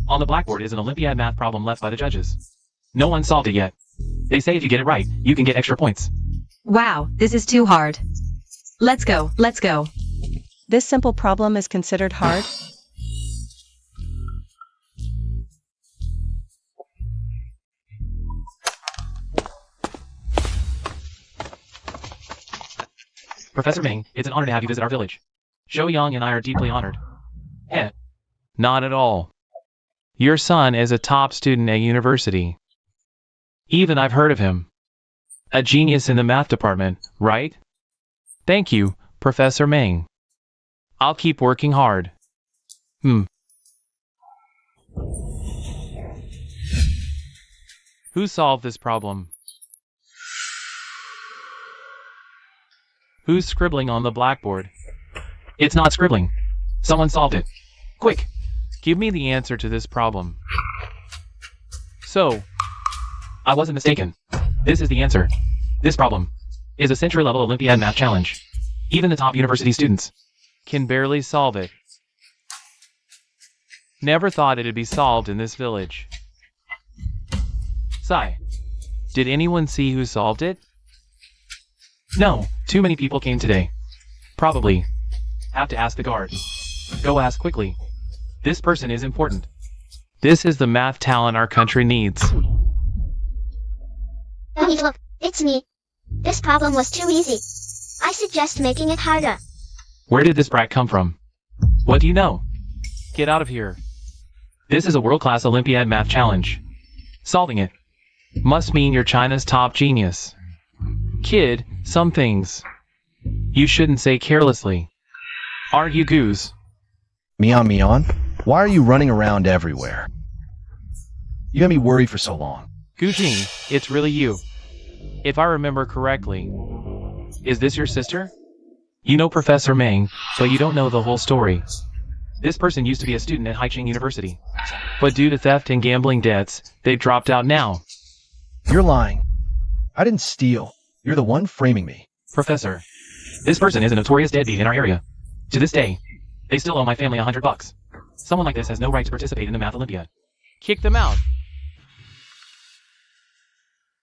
On the blackboard is an Olympiad math problem left by the judges. No one solved it yet. They say if you get it right, you can get extra points. Wow, this is too hard. Let's go, let's go. This simple problem is considered hard? Professor Ming, it's an honor to have you visit our village. Zhou Yang and I are deeply honored. Eh. Not at all. Your son is a top student at university. Even I've heard of him. A genius in the math department, right? Thank you, Professor Ming. I'll keep working hard. Who solved this problem? Who's scribbling on the blackboard? It's not scribbling. Someone solved it. Quick, give me the answer to this problem. So, I wasn't mistaken. This is the answer. This problem is a century-level Olympiad math challenge. Even the top university students can barely solve it. Never thought it'd be solved in this village. Sigh. Did anyone see who solved it? No, too many people came today. Probably. Have to ask the guard. Go ask quickly. This person is important. This is the math talent our country needs. Mommy, look, it's me. This problem was too easy. I suggest making it harder. Where did this brat come from? What do you know? Get out of here. This is a world-class Olympiad math challenge. Solving it must mean you're China's top genius. Kid, some things you shouldn't say carelessly. Aren't you, Goose? Mian, why are you running around everywhere? You had me worried for so long. Gu Jing, it's really you. If I remember correctly. Is this your sister? You know Professor Meng, but you don't know the whole story. This person used to be a student at Haicheng University. But due to theft and gambling debts, they've dropped out now. You're lying. I didn't steal. You're the one framing me. Professor, this person is a notorious deadbeat in our area. To this day, they still owe my family $100. Someone like this has no right to participate in the Math Olympiad. Kick them out.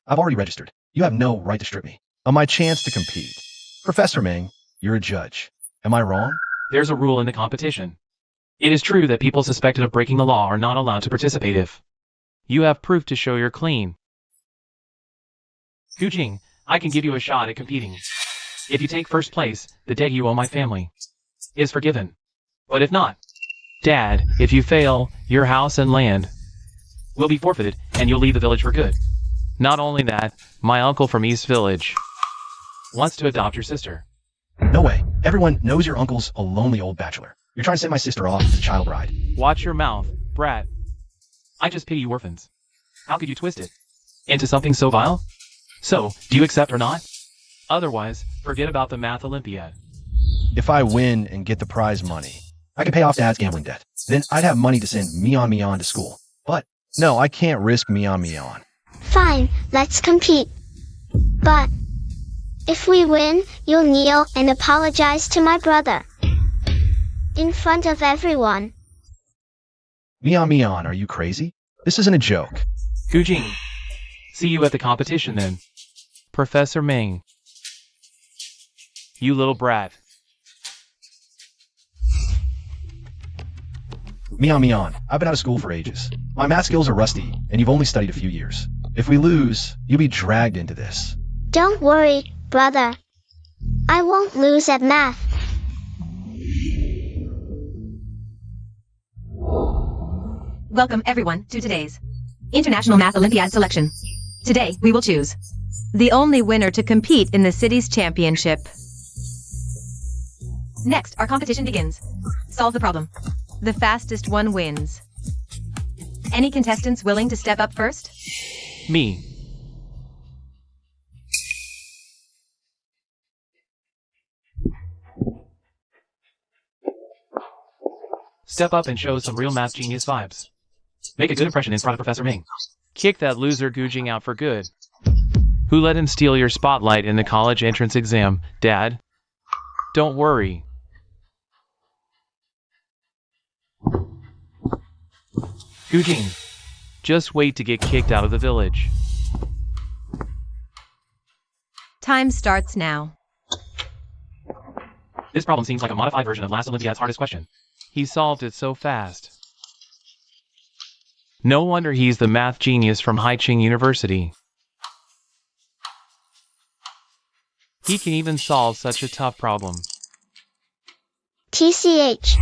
I've already registered. You have no right to strip me of my chance to compete. Professor Meng, you're a judge. Am I wrong? There's a rule in the competition. It is true that people suspected of breaking the law are not allowed to participate if you have proof to show you're clean. Gu Jing, I can give you a shot at competing. If you take first place, the debt you owe my family is forgiven. But if not, Dad, if you fail, your house and land will be forfeited, and you'll leave the village for good. Not only that, my uncle from East Village wants to adopt your sister. No way. Everyone knows your uncle's a lonely old bachelor. You're trying to send my sister off as a child bride. Watch your mouth, brat. I just pity you orphans. How could you twist it into something so vile? So, do you accept or not? Otherwise, forget about the Math Olympiad. If I win and get the prize money, I can pay off Dad's gambling debt. Then I'd have money to send Mian to school. But, no, I can't risk Mian. Fine, let's compete. But if we win, you'll kneel and apologize to my brother. In front of everyone. Mian, are you crazy? This isn't a joke. Gu Jing, see you at the competition then. Professor Ming. You little brat. Mian, I've been out of school for ages. My math skills are rusty, and you've only studied a few years. If we lose, you'll be dragged into this. Don't worry, brother. I won't lose at math. Welcome everyone to today's International Math Olympiad selection. Today, we will choose the only winner to compete in the city's championship. Next, our competition begins. Solve the problem. The fastest one wins. Any contestants willing to step up first? Me. Step up and show some real math genius vibes. Make a good impression in front of Professor Ming. Kick that loser Gu Jing out for good. Who let him steal your spotlight in the college entrance exam, Dad? Don't worry. Gujing, just wait to get kicked out of the village. Time starts now. This problem seems like a modified version of last Olympiad's hardest question. He solved it so fast. No wonder he's the math genius from Haiching University. He can even solve such a tough problem. TCH.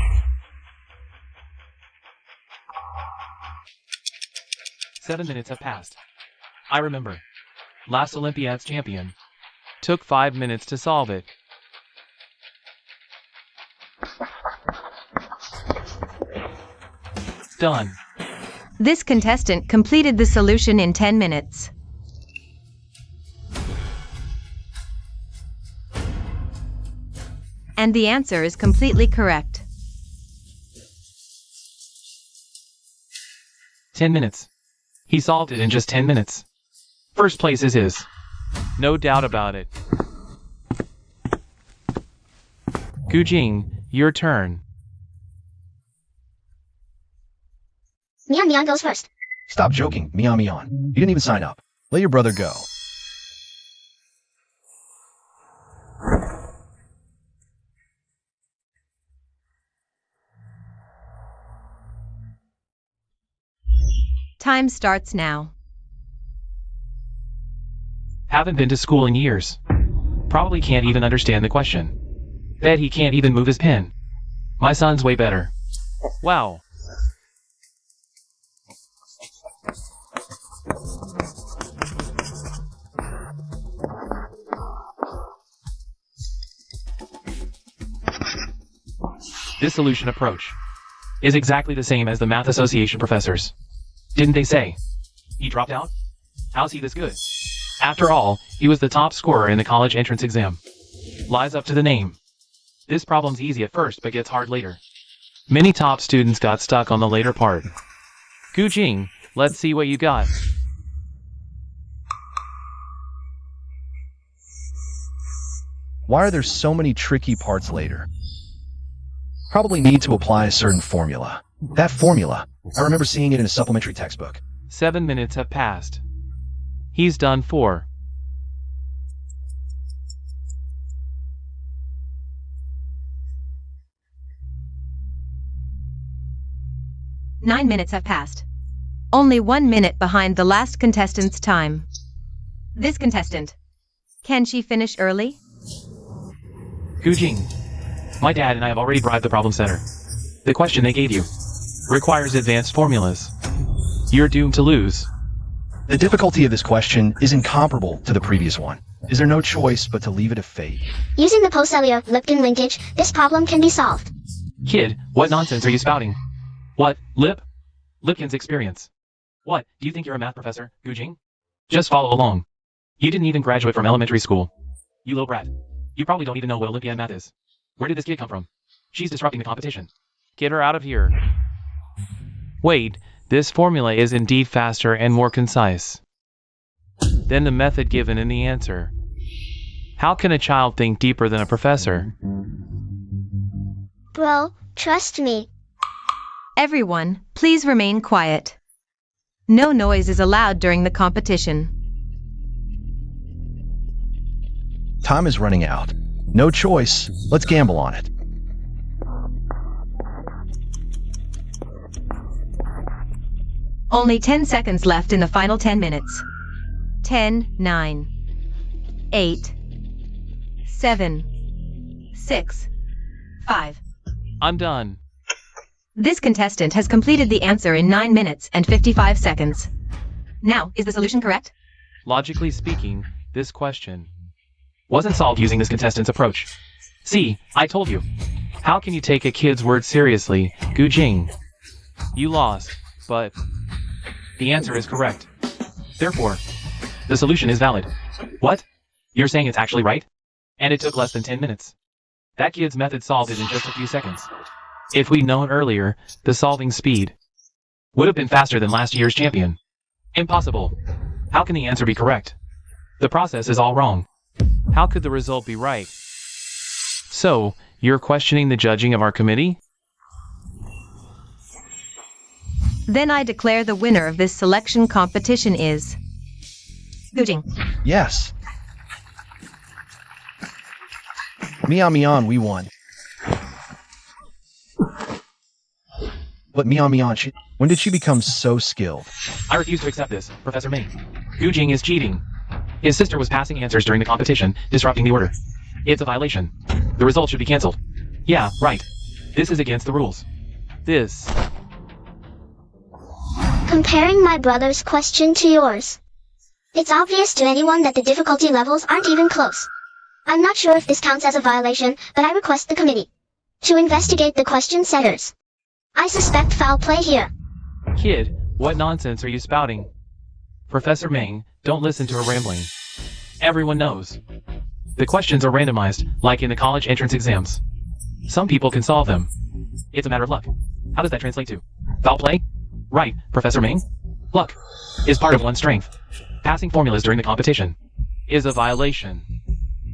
Seven minutes have passed. I remember. Last Olympiad's champion. Took 5 minutes to solve it. Done. This contestant completed the solution in 10 minutes. And the answer is completely correct. 10 minutes. He solved it in just 10 minutes. First place is his. No doubt about it. Gujing, your turn. Mian Mian goes first. Stop joking, Mian Mian. You didn't even sign up. Let your brother go. Time starts now. Haven't been to school in years. Probably can't even understand the question. Bet he can't even move his pen. My son's way better. Wow. This solution approach is exactly the same as the Math Association professors. Didn't they say? He dropped out? How's he this good? After all, he was the top scorer in the college entrance exam. Lies up to the name. This problem's easy at first but gets hard later. Many top students got stuck on the later part. Gujing, let's see what you got. Why are there so many tricky parts later? Probably need to apply a certain formula. That formula, I remember seeing it in a supplementary textbook. 7 minutes have passed. He's done 4. Nine minutes have passed. Only 1 minute behind the last contestant's time. This contestant. Can she finish early? Gujing, my dad and I have already bribed the problem setter. The question they gave you requires advanced formulas. You're doomed to lose. The difficulty of this question is incomparable to the previous one. Is there no choice but to leave it to fate? Using the Posellier-Lipkin linkage, this problem can be solved. Kid, what nonsense are you spouting? What, Lipkin's experience. What, do you think you're a math professor, Gujing? Just follow along. You didn't even graduate from elementary school. You little brat. You probably don't even know what Olympiad math is. Where did this kid come from? She's disrupting the competition. Get her out of here. Wait, this formula is indeed faster and more concise than the method given in the answer. How can a child think deeper than a professor? Bro, trust me. Everyone, please remain quiet. No noise is allowed during the competition. Time is running out. No choice. Let's gamble on it. Only 10 seconds left in the final 10 minutes. 10, 9, 8, 7, 6, 5. I'm done. This contestant has completed the answer in 9 minutes and 55 seconds. Now, is the solution correct? Logically speaking, this question wasn't solved using this contestant's approach. See, I told you. How can you take a kid's word seriously, Gujing? You lost, but the answer is correct. Therefore, the solution is valid. What? You're saying it's actually right? And it took less than 10 minutes. That kid's method solved it in just a few seconds. If we'd known earlier, the solving speed would have been faster than last year's champion. Impossible. How can the answer be correct? The process is all wrong. How could the result be right? So, you're questioning the judging of our committee? Then I declare the winner of this selection competition is Gujing. Yes. Mian, we won. But Mian, when did she become so skilled? I refuse to accept this, Professor Ming. Gujing is cheating. His sister was passing answers during the competition, disrupting the order. It's a violation. The result should be cancelled. Yeah, right. This is against the rules. This. Comparing my brother's question to yours. It's obvious to anyone that the difficulty levels aren't even close. I'm not sure if this counts as a violation, but I request the committee to investigate the question setters. I suspect foul play here. Kid, what nonsense are you spouting? Professor Ming, don't listen to her rambling. Everyone knows. The questions are randomized, like in the college entrance exams. Some people can solve them. It's a matter of luck. How does that translate to? Foul play? Right, Professor Ming. Luck is part of one's strength. Passing formulas during the competition is a violation.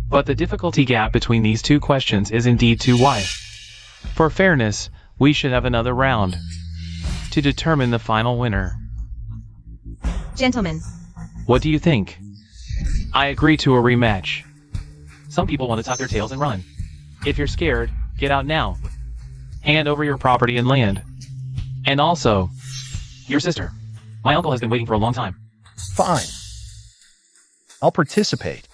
But the difficulty gap between these two questions is indeed too wide. For fairness, we should have another round to determine the final winner. Gentlemen, What do you think? I agree to a rematch. Some people want to tuck their tails and run. If you're scared, get out now. Hand over your property and land. And also, your sister. My uncle has been waiting for a long time. Fine. I'll participate.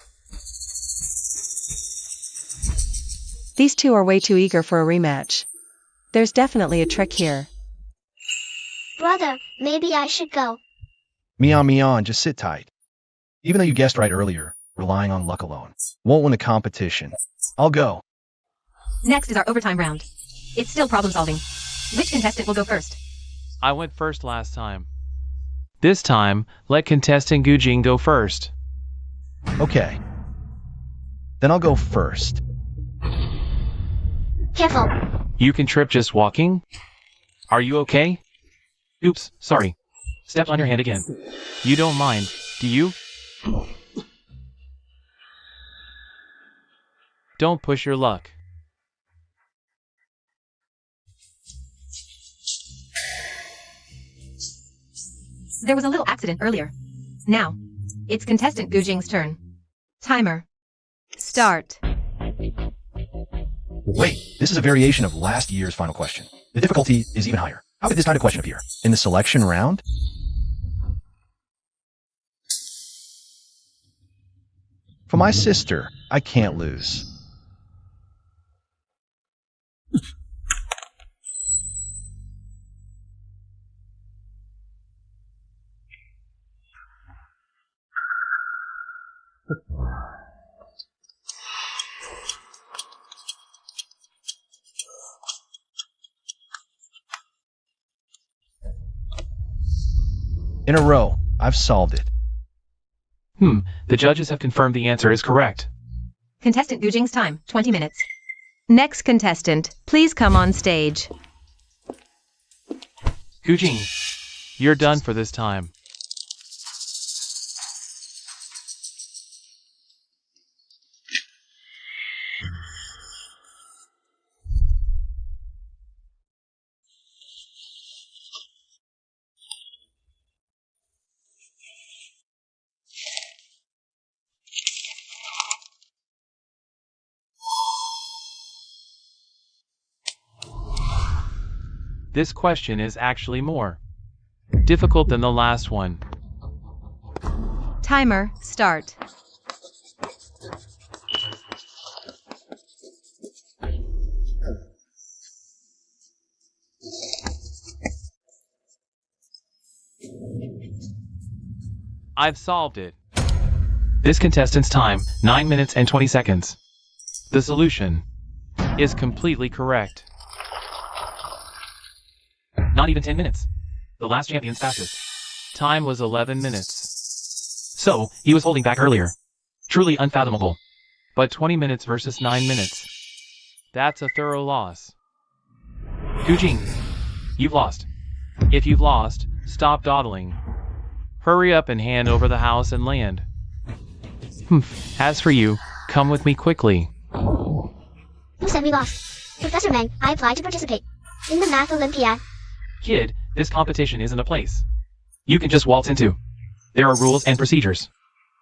These two are way too eager for a rematch. There's definitely a trick here. Brother, maybe I should go. Mian, just sit tight. Even though you guessed right earlier, relying on luck alone won't win a competition. I'll go. next is our overtime round. It's still problem solving. Which contestant will go first? I went first last time. This time, let contestant Gujing go first. Okay. Then I'll go first. Careful. You can trip just walking? Are you okay? Oops, sorry. Stepped on your hand again. You don't mind, do you? Don't push your luck. There was a little accident earlier. Now, it's contestant Gujing's turn. Timer. Start. Wait, this is a variation of last year's final question. The difficulty is even higher. How did this kind of question appear? In the selection round? For my sister, I can't lose. In a row, I've solved it. The judges have confirmed the answer is correct. Contestant Gujing's time, 20 minutes. Next contestant, please come on stage. Gujing, you're done for this time. This question is actually more difficult than the last one. Timer, start. I've solved it. This contestant's time, 9 minutes and 20 seconds. The solution is completely correct. Not even 10 minutes. The last champion's fastest time was 11 minutes. So, he was holding back earlier. Truly unfathomable. But 20 minutes versus 9 minutes. That's a thorough loss. Gujing, you've lost. If you've lost, stop dawdling. Hurry up and hand over the house and land. As for you, come with me quickly. Who said we lost? Professor Meng, I applied to participate in the Math Olympiad. Kid, This competition isn't a place you can just waltz into. There are rules and procedures.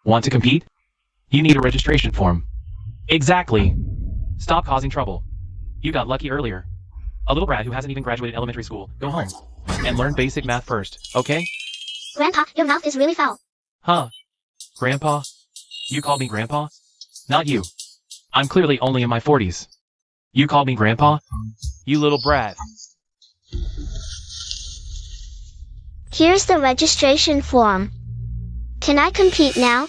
Want to compete? You need a registration form. Exactly. Stop causing trouble. You got lucky earlier. A little brat who hasn't even graduated elementary school. Go home and learn basic math first, okay? Grandpa, your mouth is really foul. Huh? Grandpa? You called me Grandpa? Not you. I'm clearly only in my 40s. You called me Grandpa? You little brat. Here's the registration form. Can I compete now?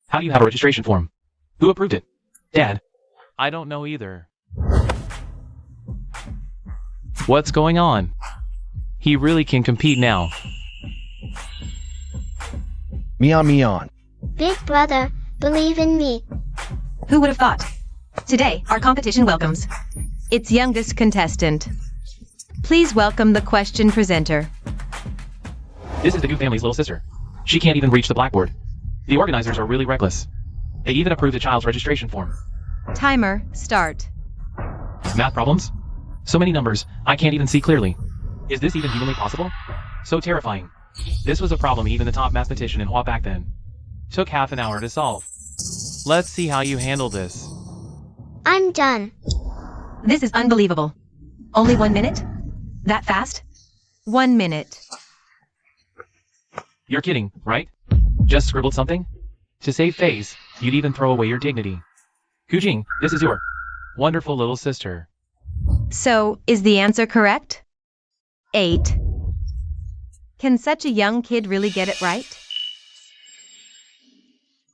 How do you have a registration form? Who approved it? Dad? I don't know either. What's going on? He really can compete now. Me on. Big brother, believe in me. Who would have thought? Today, our competition welcomes its youngest contestant. Please welcome the question presenter. This is the Gu family's little sister. She can't even reach the blackboard. The organizers are really reckless. They even approved a child's registration form. Timer, start. Math problems? So many numbers, I can't even see clearly. Is this even humanly possible? So terrifying. This was a problem even the top mathematician in Hua back then took half an hour to solve. Let's see how you handle this. I'm done. This is unbelievable. Only 1 minute? That fast? 1 minute. You're kidding, right? Just scribbled something? To save face, you'd even throw away your dignity. Kujing, this is your wonderful little sister. So, is the answer correct? 8. Can such a young kid really get it right?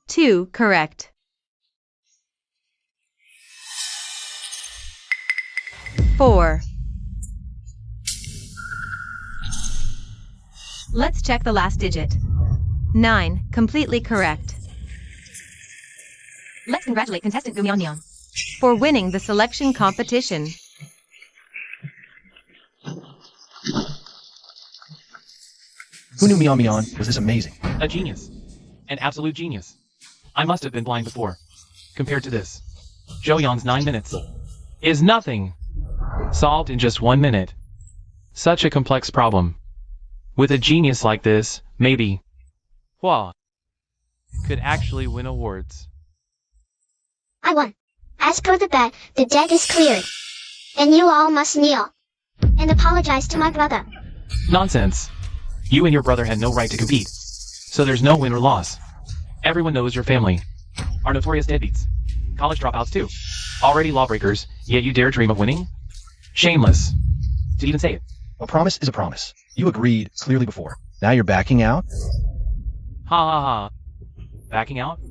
2, correct. 4. Let's check the last digit. 9, completely correct. Let's congratulate contestant Gumyeon for winning the selection competition. Who knew Mion was this amazing? A genius. An absolute genius. I must have been blind before. Compared to this, Joyon's 9 minutes is nothing. Solved in just 1 minute. Such a complex problem. With a genius like this, maybe Hua could actually win awards. I won. As per the bet, the deck is cleared. And you all must kneel and apologize to my brother. Nonsense. You and your brother had no right to compete. So there's no win or loss. Everyone knows your family are notorious deadbeats. College dropouts too. Already lawbreakers, yet you dare dream of winning? Shameless. To even say it. A promise is a promise. You agreed clearly before. Now you're backing out? Ha ha ha. Backing out?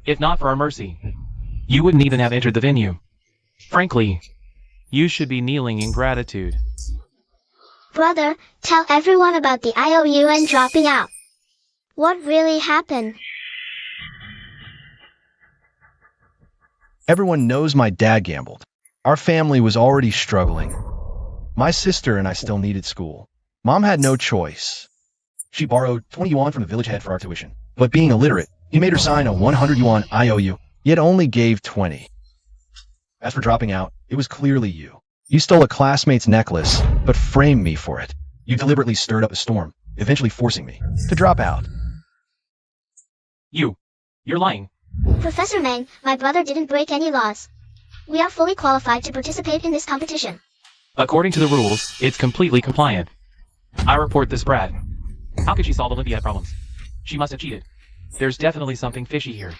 If not for our mercy, you wouldn't even have entered the venue. Frankly, you should be kneeling in gratitude. Brother, tell everyone about the IOU and dropping out. What really happened? Everyone knows my dad gambled. Our family was already struggling. My sister and I still needed school. Mom had no choice. She borrowed 20 yuan from the village head for our tuition. But being illiterate, he made her sign a 100 yuan IOU, yet only gave 20. As for dropping out, it was clearly you. You stole a classmate's necklace, but framed me for it. You deliberately stirred up a storm, eventually forcing me to drop out. You're lying. Professor Meng, my brother didn't break any laws. We are fully qualified to participate in this competition. According to the rules, it's completely compliant. I report this brat. How could she solve Olympiad problems? She must have cheated. There's definitely something fishy here.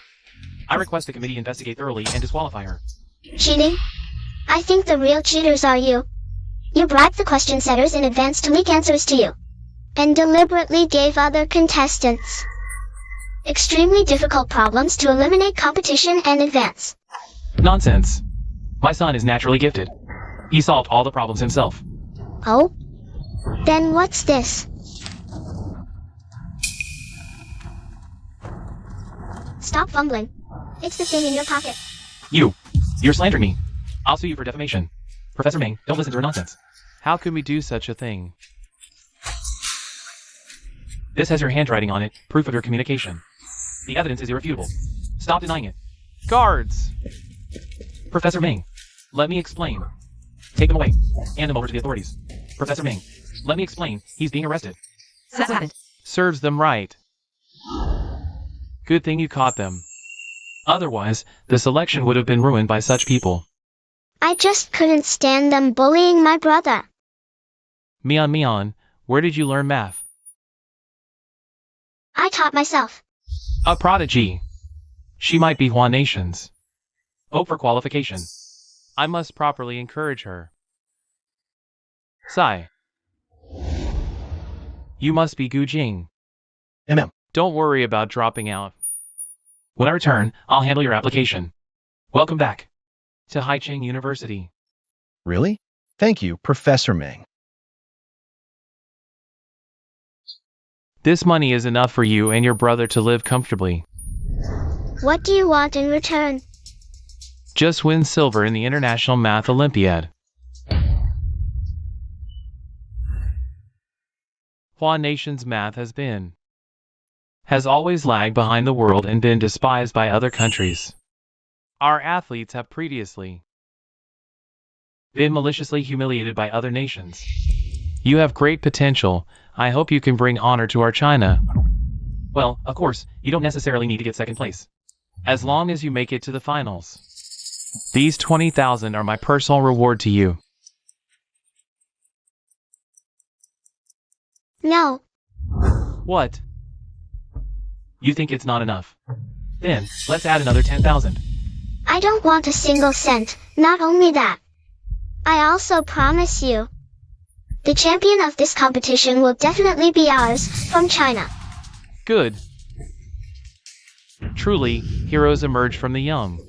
I request the committee investigate thoroughly and disqualify her. Cheating? I think the real cheaters are you. You bribed the question setters in advance to leak answers to you. And deliberately gave other contestants extremely difficult problems to eliminate competition and advance. Nonsense. My son is naturally gifted. He solved all the problems himself. Oh? Then what's this? Stop fumbling. It's the thing in your pocket. You're slandering me. I'll sue you for defamation. Professor Meng, don't listen to her nonsense. How could we do such a thing? This has your handwriting on it, proof of your communication. The evidence is irrefutable. Stop denying it. Guards! Professor Ming, let me explain. Take him away. Hand him over to the authorities. Professor Ming, let me explain. He's being arrested. That's what happened. Serves them right. Good thing you caught them. Otherwise, the selection would have been ruined by such people. I just couldn't stand them bullying my brother. Mian, where did you learn math? I taught myself. A prodigy. She might be Hua Nations. Hope for qualification. I must properly encourage her. Sai. You must be Gu Jing. MM. Don't worry about dropping out. When I return, I'll handle your application. Welcome back to Haicheng University. Really? Thank you, Professor Meng. This money is enough for you and your brother to live comfortably. What do you want in return? Just win silver in the International Math Olympiad. Hua Nation's math has always lagged behind the world and been despised by other countries. Our athletes have previously been maliciously humiliated by other nations. You have great potential. I hope you can bring honor to our China. Well, of course, you don't necessarily need to get second place. As long as you make it to the finals. These 20,000 are my personal reward to you. No. What? You think it's not enough? Then, let's add another 10,000. I don't want a single cent. Not only that. I also promise you. The champion of this competition will definitely be ours, from China. Good. Truly, heroes emerge from the young.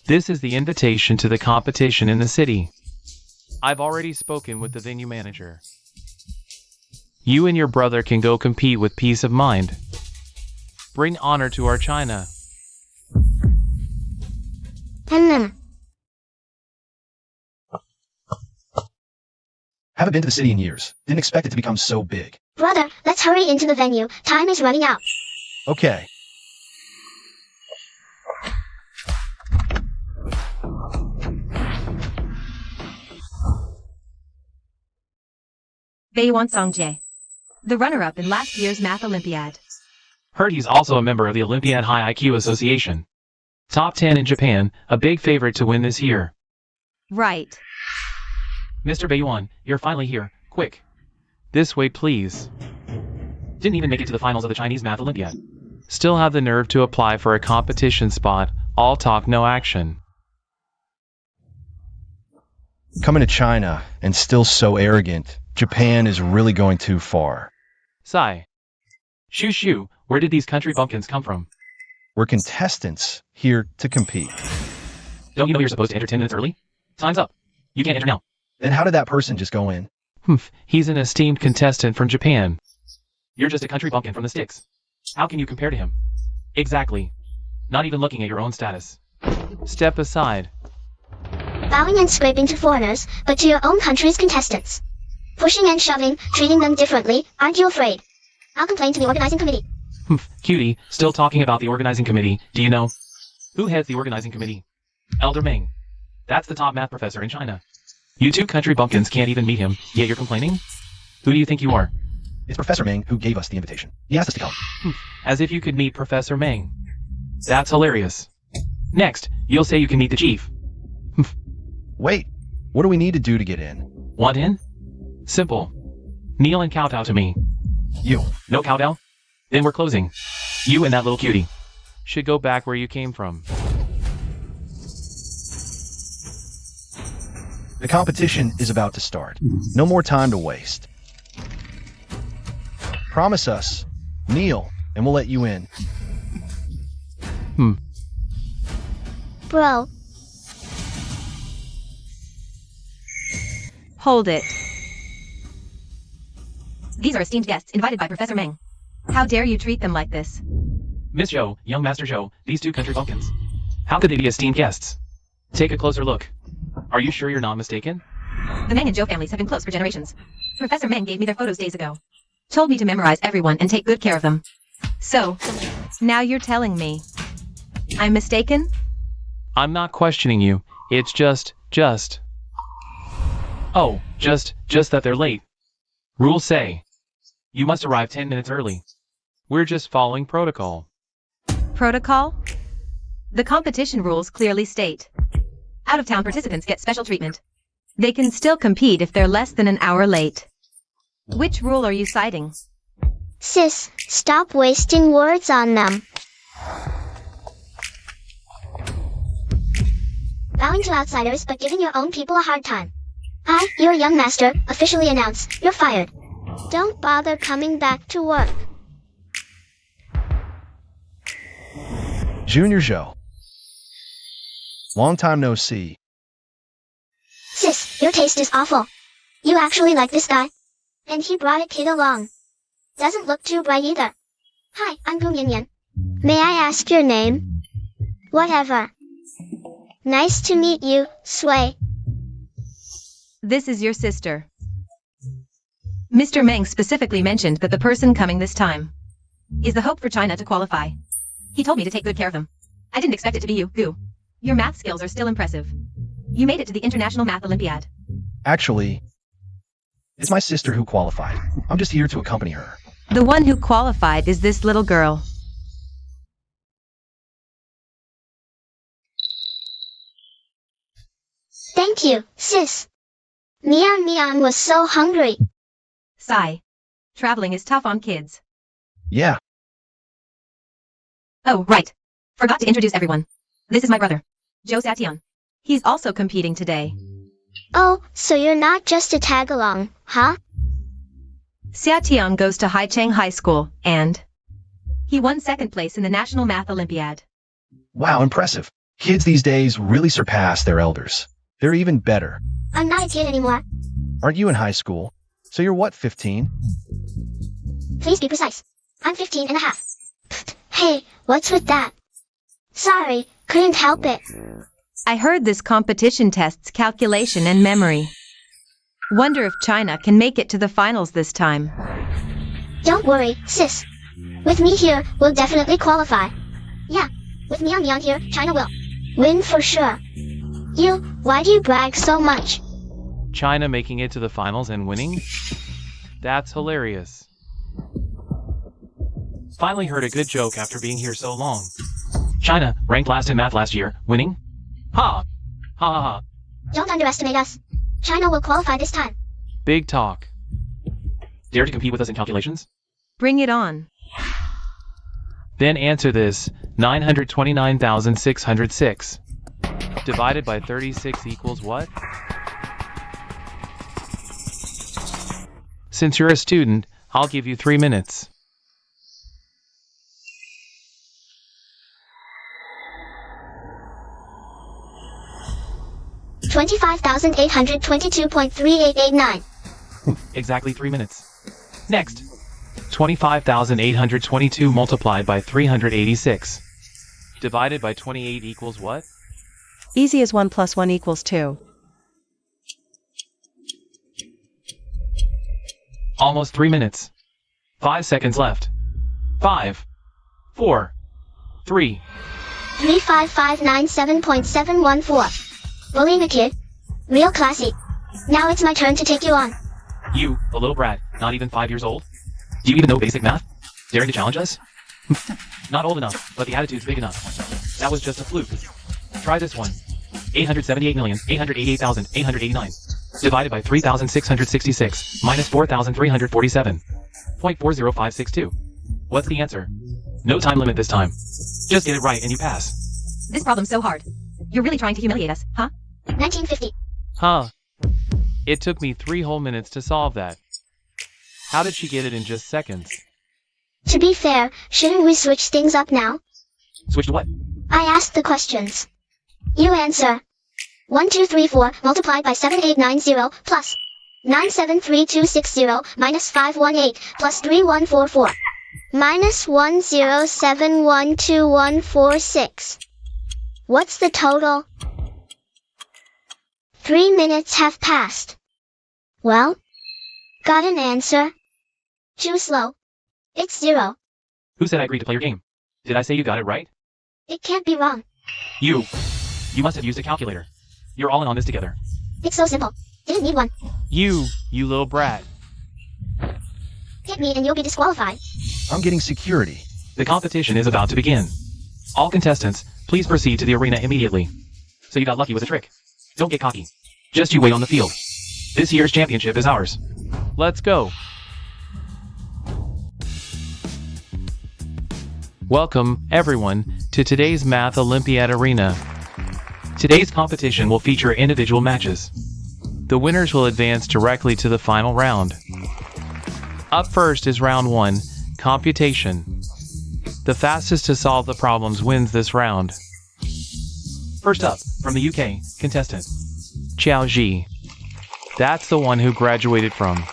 This is the invitation to the competition in the city. I've already spoken with the venue manager. You and your brother can go compete with peace of mind. Bring honor to our China. Haven't been to the city in years. Didn't expect it to become so big. Brother, let's hurry into the venue. Time is running out. Okay. Beiyuan Songjie, the runner-up in last year's Math Olympiad. Heard he's also a member of the Olympiad High IQ Association. Top 10 in Japan, a big favorite to win this year. Right. Mr. Beiyuan, you're finally here. Quick. This way, please. Didn't even make it to the finals of the Chinese Math Olympiad. Still have the nerve to apply for a competition spot. All talk, no action. Coming to China, and still so arrogant. Japan is really going too far. Sai. Shoo, where did these country bumpkins come from? We're contestants here to compete. Don't you know you're supposed to enter 10 minutes early? Time's up. You can't enter now. Then how did that person just go in? He's an esteemed contestant from Japan. You're just a country bumpkin from the sticks. How can you compare to him? Exactly. Not even looking at your own status. Step aside. Bowing and scraping to foreigners, but to your own country's contestants. Pushing and shoving, treating them differently, aren't you afraid? I'll complain to the organizing committee. Cutie, still talking about the organizing committee, do you know? Who heads the organizing committee? Elder Ming. That's the top math professor in China. You two country bumpkins can't even meet him, yet you're complaining? Who do you think you are? It's Professor Meng who gave us the invitation. He asked us to come. As if you could meet Professor Meng. That's hilarious. Next, you'll say you can meet the chief. Wait, what do we need to do to get in? Want in? Simple. Kneel and kowtow to me. You. No kowtow? Then we're closing. You and that little cutie should go back where you came from. The competition is about to start. No more time to waste. Promise us. Kneel, and we'll let you in. Bro. Hold it. These are esteemed guests invited by Professor Meng. How dare you treat them like this? Miss Zhou, young Master Zhou, these two country bumpkins. How could they be esteemed guests? Take a closer look. Are you sure you're not mistaken? The Meng and Zhou families have been close for generations. Professor Meng gave me their photos days ago. Told me to memorize everyone and take good care of them. So, now you're telling me I'm mistaken? I'm not questioning you. It's just that they're late. Rules say you must arrive 10 minutes early. We're just following protocol. Protocol? The competition rules clearly state out-of-town participants get special treatment. They can still compete if they're less than an hour late. Which rule are you citing? Sis, stop wasting words on them. Bowing to outsiders but giving your own people a hard time. I, your young master, officially announce, you're fired. Don't bother coming back to work. Junior Zhou. Long time no see. Sis, your taste is awful. You actually like this guy? And he brought a kid along. Doesn't look too bright either. Hi, I'm Gu Yan. May I ask your name? Whatever. Nice to meet you, Sui. This is your sister. Mr. Meng specifically mentioned that the person coming this time is the hope for China to qualify. He told me to take good care of them. I didn't expect it to be you, Gu. Your math skills are still impressive. You made it to the International Math Olympiad. Actually, it's my sister who qualified. I'm just here to accompany her. The one who qualified is this little girl. Thank you, sis. Mian was so hungry. Sigh. Traveling is tough on kids. Yeah, Oh, right. Forgot to introduce everyone. This is my brother, Zhou Xiatian. He's also competing today. Oh, so you're not just a tag-along, huh? Xiatian goes to Haicheng High School, and he won second place in the National Math Olympiad. wow, impressive. Kids these days really surpass their elders. They're even better. I'm not a kid anymore. Aren't you in high school? So you're what, 15? Please be precise. I'm 15 and a half. Pfft, hey, what's with that? Sorry, couldn't help it. I heard this competition tests calculation and memory. Wonder if China can make it to the finals this time. Don't worry, sis. With me here, we'll definitely qualify. Yeah, with Mian here, China will win for sure. Why do you brag so much? China making it to the finals and winning? That's hilarious. Finally heard a good joke after being here so long. China, ranked last in math last year, winning? Ha! Ha ha ha. Don't underestimate us. China will qualify this time. Big talk. Dare to compete with us in calculations? Bring it on. Then answer this, 929,606. Divided by 36 equals what? Since you're a student, I'll give you 3 minutes. $25,822.3889. Exactly 3 minutes. Next. 25,822 multiplied by 386. Divided by 28 equals what? Easy as 1 plus 1 equals 2. Almost 3 minutes. 5 seconds left. 5, 4, 3. 35597.714. Olympiad. Real classy. Now it's my turn to take you on. You, a little brat, not even 5 years old? Do you even know basic math? Daring to challenge us? Not old enough, but the attitude's big enough. That was just a fluke. Try this one. 878,888,889. Divided by 3,666 minus 4,347. 0.40562. What's the answer? No time limit this time. Just get it right and you pass. This problem's so hard. You're really trying to humiliate us, huh? 1950. Huh. It took me 3 whole minutes to solve that. How did she get it in just seconds? To be fair, shouldn't we switch things up now? Switch to what? I asked the questions. You answer. 1234 multiplied by 7890 plus 973260 minus 518 plus 3144 minus 10712146. What's the total? 3 minutes have passed. Well? Got an answer? Too slow. It's 0. Who said I agreed to play your game? Did I say you got it right? It can't be wrong. You must have used a calculator. You're all in on this together. It's so simple. Didn't need one. You little brat. Hit me and you'll be disqualified. I'm getting security. The competition is about to begin. All contestants, please proceed to the arena immediately. So you got lucky with a trick. Don't get cocky. Just you wait on the field. This year's championship is ours. Let's go. Welcome, everyone, to today's Math Olympiad Arena. Today's competition will feature individual matches. The winners will advance directly to the final round. Up first is round 1, computation. The fastest to solve the problems wins this round. First up, from the UK, contestant Xiao Ji. That's the one who graduated from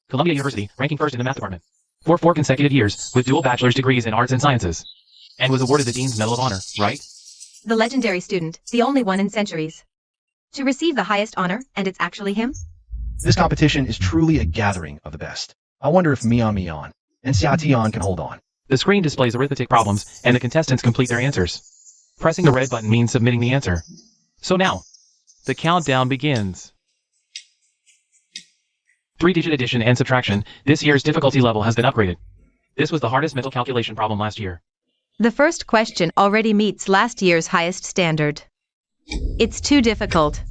Columbia University, ranking first in the math department for 4 consecutive years with dual bachelor's degrees in arts and sciences, and was awarded the Dean's Medal of Honor, right? The legendary student, the only one in centuries to receive the highest honor, and it's actually him? This competition is truly a gathering of the best. I wonder if Mian and Xia Tian can hold on. The screen displays arithmetic problems, and the contestants complete their answers. Pressing the red button means submitting the answer. So now, the countdown begins. 3-digit addition and subtraction. This year's difficulty level has been upgraded. This was the hardest mental calculation problem last year. The first question already meets last year's highest standard. It's too difficult.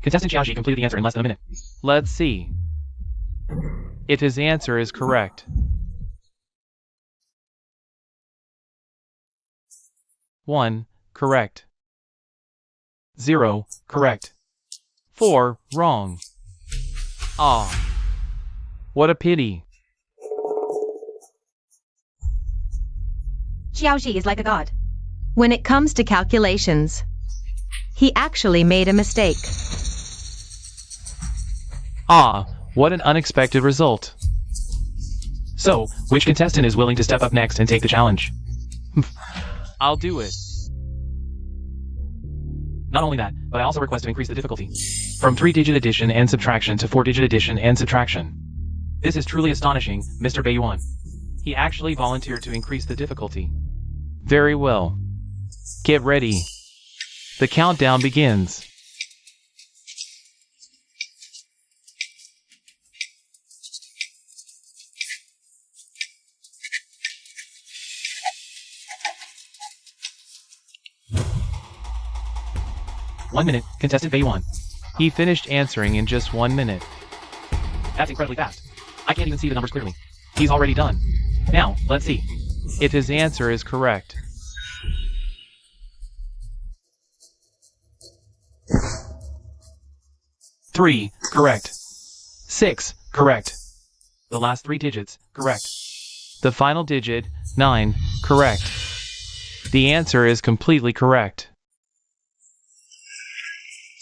Contestant Xiaoji completed the answer in less than a minute. Let's see if his answer is correct. 1, correct. 0, correct. 4, wrong. Ah, what a pity. Xiaoji is like a god when it comes to calculations. He actually made a mistake. Ah, what an unexpected result. So, which contestant is willing to step up next and take the challenge? I'll do it. Not only that, but I also request to increase the difficulty from 3-digit addition and subtraction to 4-digit addition and subtraction. This is truly astonishing, Mr. Beiyuan. He actually volunteered to increase the difficulty. Very well. Get ready. The countdown begins. One minute, contestant Beiyuan. He finished answering in just 1 minute. That's incredibly fast. I can't even see the numbers clearly. He's already done. Now, let's see if his answer is correct. 3, correct. 6, correct. The last 3 digits, correct. The final digit, 9, correct. The answer is completely correct.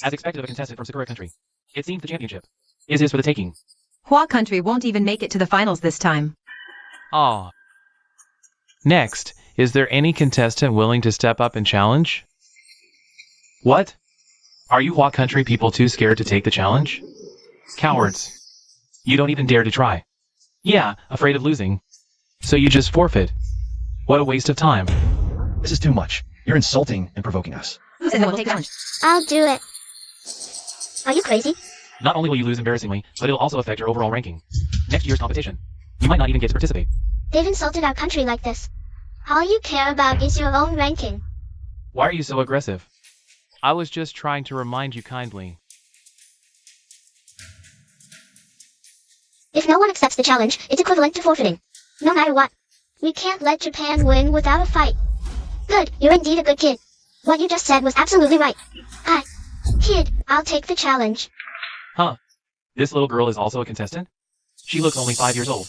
As expected of a contestant from Sakura country, it seems the championship is his for the taking. Hua country won't even make it to the finals this time. Ah. Next, is there any contestant willing to step up and challenge? What? Are you Hua country people too scared to take the challenge? Cowards. You don't even dare to try. Yeah, afraid of losing. So you just forfeit. What a waste of time. This is too much. You're insulting and provoking us. Who says I won't take the challenge? I'll do it. Are you crazy? Not only will you lose embarrassingly, but it'll also affect your overall ranking. Next year's competition, you might not even get to participate. They've insulted our country like this. All you care about is your own ranking. Why are you so aggressive? I was just trying to remind you kindly. If no one accepts the challenge, it's equivalent to forfeiting. No matter what. We can't let Japan win without a fight. Good, you're indeed a good kid. What you just said was absolutely right. Kid, I'll take the challenge. Huh. This little girl is also a contestant? She looks only 5 years old.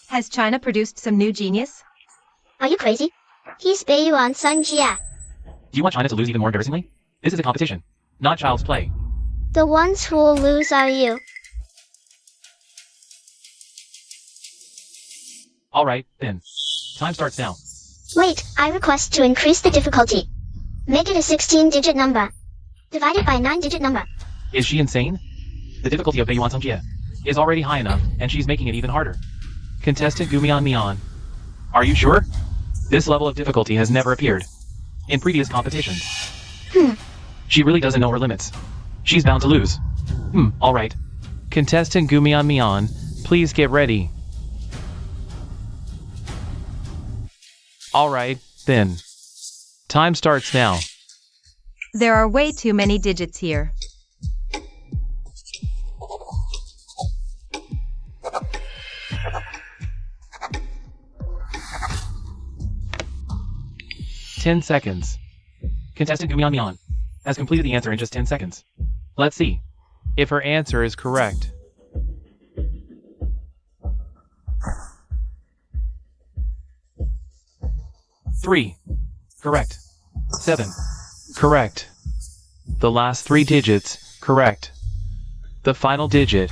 Has China produced some new genius? Are you crazy? He's Beiyuan Sun Jia. Do you want China to lose even more embarrassingly? This is a competition. not child's play. The ones who will lose are you. Alright, then. Time starts now. Wait, I request to increase the difficulty. Make it a 16-digit number. Divided by a 9-digit number. Is she insane? The difficulty of Beiyuan Songjie is already high enough, and she's making it even harder. Contestant Gumian Mian. Are you sure? This level of difficulty has never appeared in previous competitions. She really doesn't know her limits. She's bound to lose. Alright. Contestant Gumian Mian, please get ready. Alright, then. Time starts now. There are way too many digits here. Ten seconds. Contestant Gumian Mian has completed the answer in just 10 seconds. Let's see if her answer is correct. 3. Correct. 7. Correct. The last 3 digits, correct. The final digit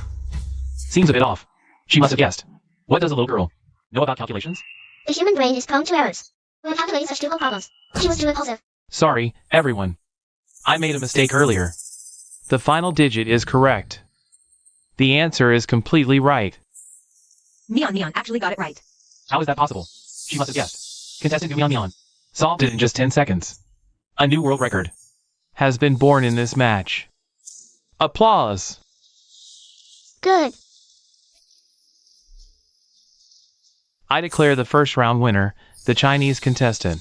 seems a bit off. She must have guessed. What does a little girl know about calculations? The human brain is prone to errors. When calculating such difficult problems, she was too impulsive. Sorry, everyone. I made a mistake earlier. The final digit is correct. The answer is completely right. Mian actually got it right. How is that possible? She must have guessed. Contestant Mian solved it in just 10 seconds. A new world record has been born in this match. Applause. Good. I declare the first round winner, the Chinese contestant.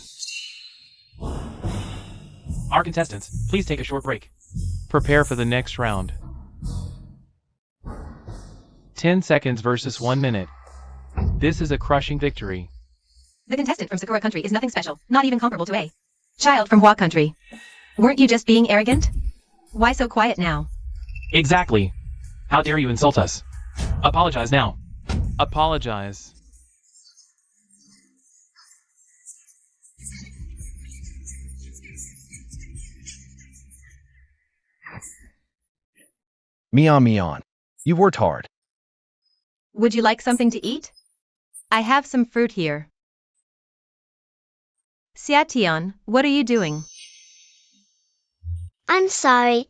Our contestants, please take a short break. Prepare for the next round. 10 seconds versus 1 minute. This is a crushing victory. The contestant from Sakura country is nothing special, not even comparable to a child from Hua country. Weren't you just being arrogant? Why so quiet now? Exactly. How dare you insult us? Apologize now. Apologize. Mian, you've worked hard. Would you like something to eat? I have some fruit here. Xiatian, what are you doing? I'm sorry.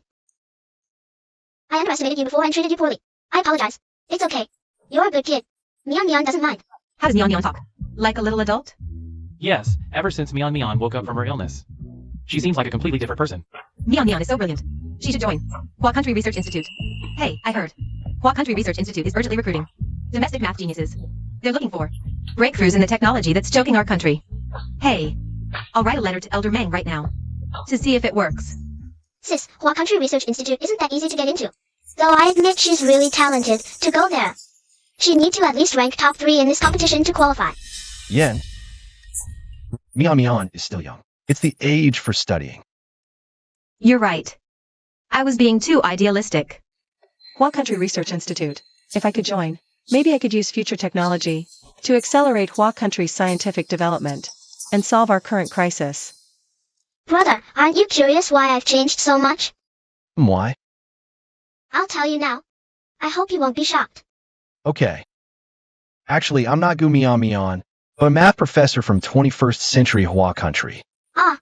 I underestimated you before and treated you poorly. I apologize. It's okay. You're a good kid. Mian doesn't mind. How does Mian talk? Like a little adult? Yes, ever since Mian woke up from her illness. She seems like a completely different person. Mian is so brilliant. She should join Hua Country Research Institute. Hey, I heard. Hua Country Research Institute is urgently recruiting domestic math geniuses. They're looking for breakthroughs in the technology that's choking our country. Hey, I'll write a letter to Elder Meng right now to see if it works. Sis, Hua Country Research Institute isn't that easy to get into. Though I admit she's really talented to go there. She'd need to at least rank top 3 in this competition to qualify. Yen. Mian is still young. It's the age for studying. You're right. I was being too idealistic. Hua Country Research Institute. If I could join, maybe I could use future technology to accelerate Hua Country's scientific development and solve our current crisis. Brother, aren't you curious why I've changed so much? Why? I'll tell you now. I hope you won't be shocked. Okay. Actually, I'm not Gu Mian, but a math professor from 21st century Hua Country. Ah.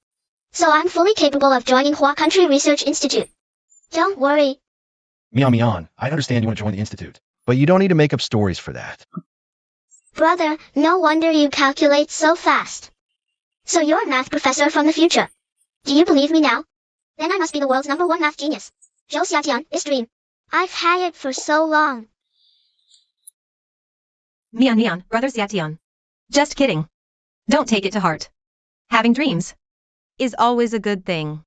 So I'm fully capable of joining Hua Country Research Institute. Don't worry. Mian, I understand you want to join the institute, but you don't need to make up stories for that. Brother, no wonder you calculate so fast. So you're a math professor from the future. Do you believe me now? Then I must be the world's #1 math genius. Zhou Xiatian, this dream. I've had it for so long. Mian, brother Xiatian. Just kidding. Don't take it to heart. Having dreams is always a good thing.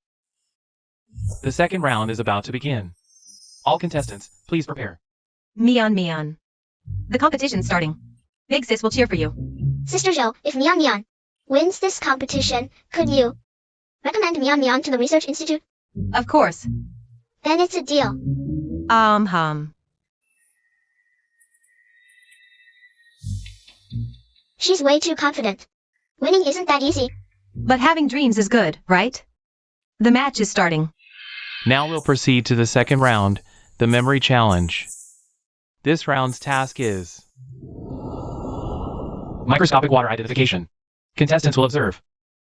The second round is about to begin. All contestants, please prepare. Mian. The competition's starting. Big sis will cheer for you. Sister Zhou, if Mian wins this competition, could you recommend Mian to the Research Institute? Of course. Then it's a deal. She's way too confident. Winning isn't that easy. But having dreams is good, right? The match is starting. Now we'll proceed to the second round, the memory challenge. This round's task is microscopic water identification. Contestants will observe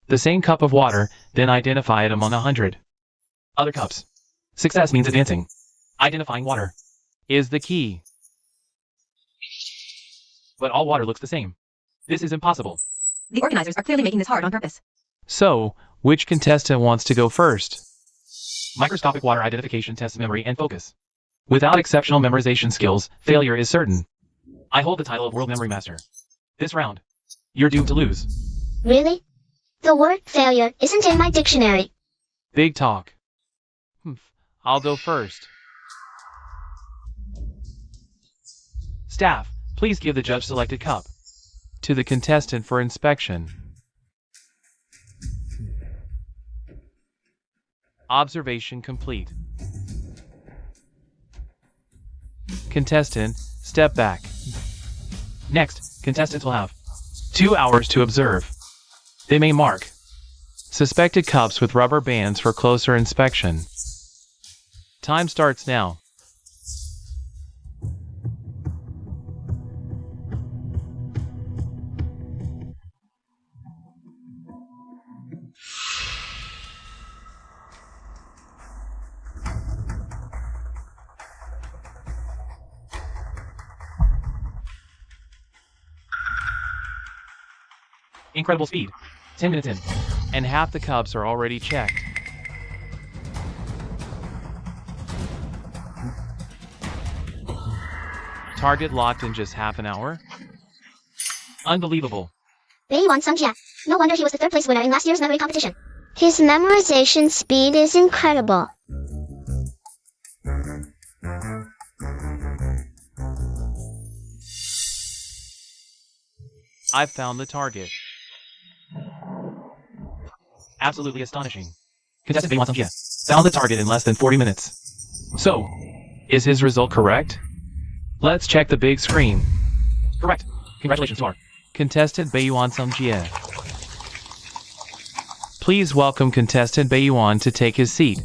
the same cup of water, then identify it among 100 other cups. Success means advancing. Identifying water is the key. But all water looks the same. This is impossible. The organizers are clearly making this hard on purpose. So, which contestant wants to go first? Microscopic water identification tests memory and focus. Without exceptional memorization skills, failure is certain. I hold the title of World Memory Master. This round, you're doomed to lose. Really? The word failure isn't in my dictionary. Big talk. I'll go first. Staff, please give the judge-selected cup to the contestant for inspection. Observation complete. Contestant, step back. Next, contestants will have 2 hours to observe. They may mark suspected cups with rubber bands for closer inspection. Time starts now. Incredible speed. 10 minutes in. And half the cups are already checked. Target locked in just half an hour? Unbelievable. Beiyuan Sungjia. No wonder he was the third place winner in last year's memory competition. His memorization speed is incredible. I've found the target. Absolutely astonishing. Contestant Beiyuan Sungjia found the target in less than 40 minutes. So, is his result correct? Let's check the big screen. Correct. Congratulations to our contestant Beiyuan Sungjia. Please welcome contestant Beiyuan to take his seat.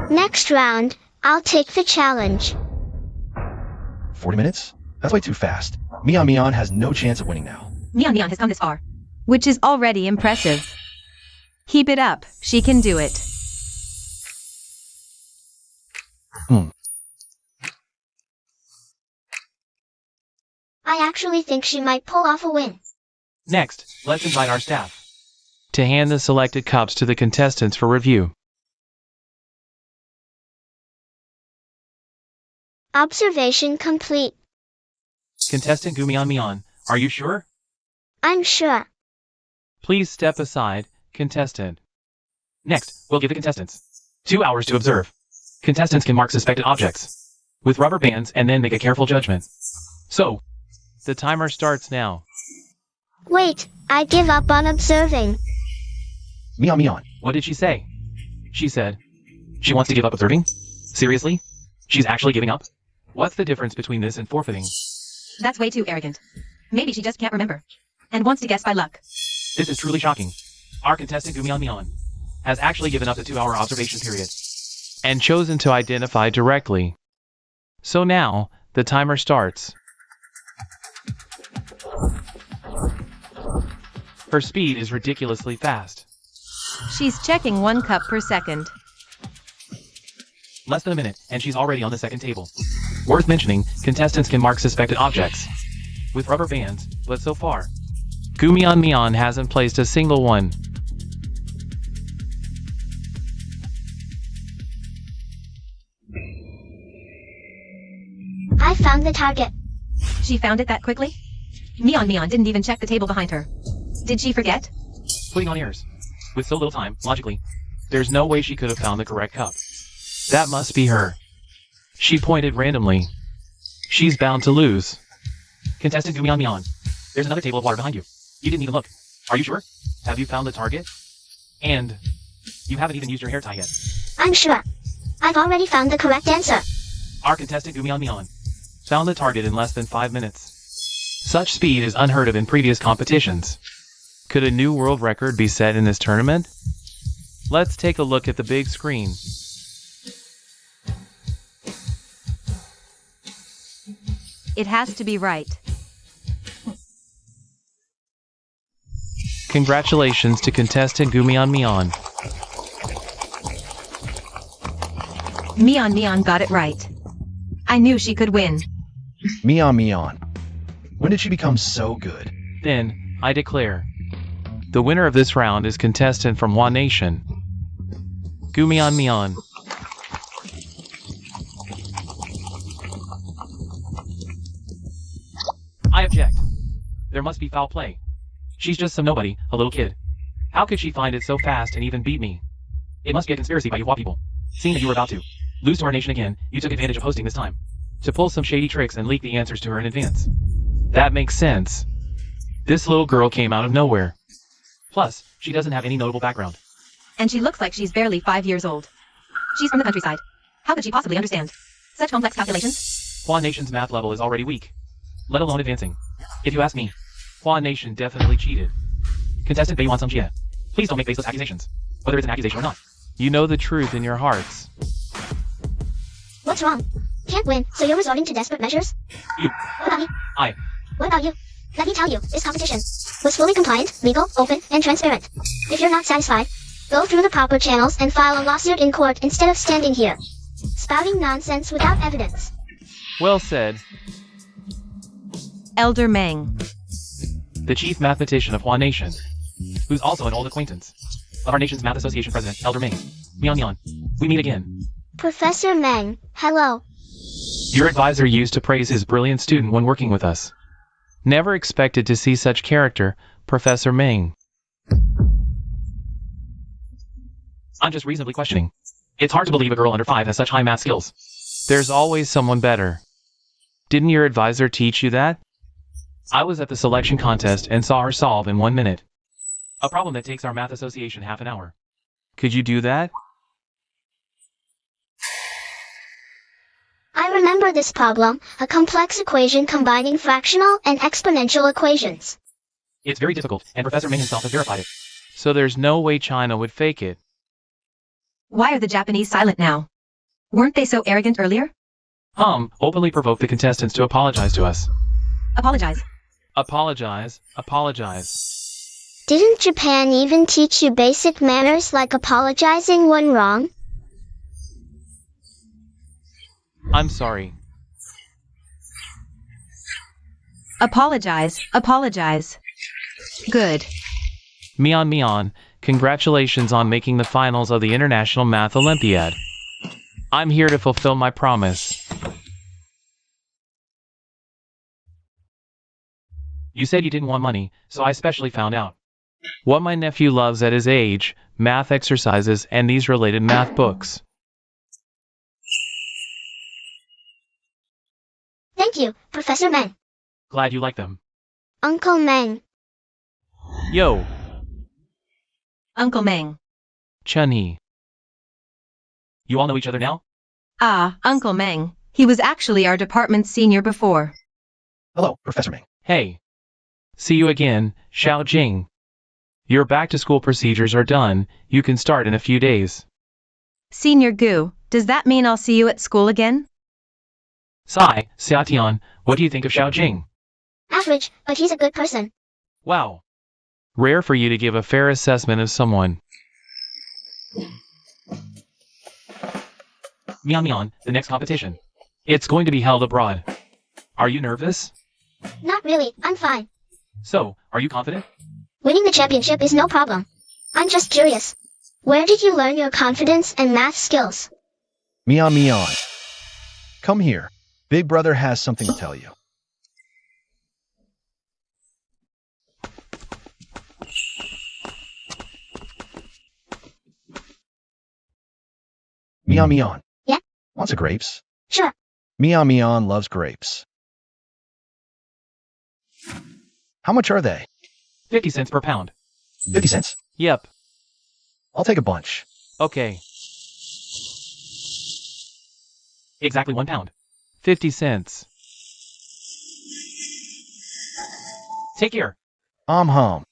Next round, I'll take the challenge. 40 minutes? That's way too fast. Mian has no chance of winning now. Mian has come this far. Which is already impressive. Keep it up, she can do it. I actually think she might pull off a win. Next, let's invite our staff to hand the selected cups to the contestants for review. Observation complete. Contestant Mian, are you sure? I'm sure. Please step aside, contestant. Next, we'll give the contestants 2 hours to observe. Contestants can mark suspected objects with rubber bands and then make a careful judgment. So, the timer starts now. Wait, I give up on observing. Mian. What did she say? She said she wants to give up observing? Seriously? She's actually giving up? What's the difference between this and forfeiting? That's way too arrogant. Maybe she just can't remember. And wants to guess by luck. This is truly shocking. Our contestant Mian has actually given up the 2-hour observation period and chosen to identify directly. So now, the timer starts. Her speed is ridiculously fast. She's checking 1 cup per second. Less than a minute, and she's already on the second table. Worth mentioning, contestants can mark suspected objects with rubber bands, but so far, Mian hasn't placed a single one. I found the target. She found it that quickly? Mian didn't even check the table behind her. Did she forget? Putting on airs. With so little time, logically, there's no way she could have found the correct cup. That must be her. She pointed randomly. She's bound to lose. Contestant Mian, there's another table of water behind you. You didn't even look. Are you sure? Have you found the target? And you haven't even used your hair tie yet. I'm sure. I've already found the correct answer. Our contestant Mian found the target in less than 5 minutes. Such speed is unheard of in previous competitions. Could a new world record be set in this tournament? Let's take a look at the big screen. It has to be right. Congratulations to contestant Gumion Mion. Mion got it right. I knew she could win. Mion. When did she become so good? Then, I declare, the winner of this round is contestant from Hua Nation, Gumion Mion. I object. There must be foul play. She's just some nobody, a little kid. How could she find it so fast and even beat me? It must be a conspiracy by you Hua people. Seeing that you were about to lose to our nation again, you took advantage of hosting this time to pull some shady tricks and leak the answers to her in advance. That makes sense. This little girl came out of nowhere. Plus, she doesn't have any notable background. And she looks like she's barely 5 years old. She's from the countryside. How could she possibly understand such complex calculations? Hua Nation's math level is already weak, let alone advancing. If you ask me, Hua Nation definitely cheated. Contestant Beiyuan Songjie, please don't make baseless accusations, whether it's an accusation or not. You know the truth in your hearts. What's wrong? Can't win, so you're resorting to desperate measures? You. What about me? I. What about you? Let me tell you, this competition was fully compliant, legal, open, and transparent. If you're not satisfied, go through the proper channels and file a lawsuit in court instead of standing here spouting nonsense without evidence. Well said. Elder Meng. The chief mathematician of Hua Nation, who's also an old acquaintance of our nation's Math Association president, Elder Meng. Mion, we meet again. Professor Meng, hello. Your advisor used to praise his brilliant student when working with us. Never expected to see such character, Professor Meng. I'm just reasonably questioning. It's hard to believe a girl under 5 has such high math skills. There's always someone better. Didn't your advisor teach you that? I was at the selection contest and saw her solve in 1 minute a problem that takes our Math Association half an hour. Could you do that? I remember this problem, a complex equation combining fractional and exponential equations. It's very difficult, and Professor Meng himself has verified it. So there's no way China would fake it. Why are the Japanese silent now? Weren't they so arrogant earlier? Openly provoke the contestants to apologize to us. Apologize. Apologize. Didn't Japan even teach you basic manners like apologizing when wrong? I'm sorry. Apologize. Good. Mion, congratulations on making the finals of the International Math Olympiad. I'm here to fulfill my promise. You said you didn't want money, so I specially found out what my nephew loves at his age, math exercises and these related math books. Thank you, Professor Meng. Glad you like them. Uncle Meng. Yo, Uncle Meng. Chun-Hee. You all know each other now? Ah, Uncle Meng. He was actually our department's senior before. Hello, Professor Meng. Hey. See you again, Xiao Jing. Your back-to-school procedures are done. You can start in a few days. Senior Gu, does that mean I'll see you at school again? Sai, Xiatian, what do you think of Xiao Jing? Average, but he's a good person. Wow. Rare for you to give a fair assessment of someone. Mion, the next competition. It's going to be held abroad. Are you nervous? Not really, I'm fine. So, are you confident? Winning the championship is no problem. I'm just curious. Where did you learn your confidence and math skills? Mion. Come here. Big brother has something to tell you. Mion. Yeah? Wants a grapes? Sure. Mion loves grapes. How much are they? 50 cents per pound. 50 cents? Yep. I'll take a bunch. Okay. Exactly 1 pound. 50 cents. Take care. Hum.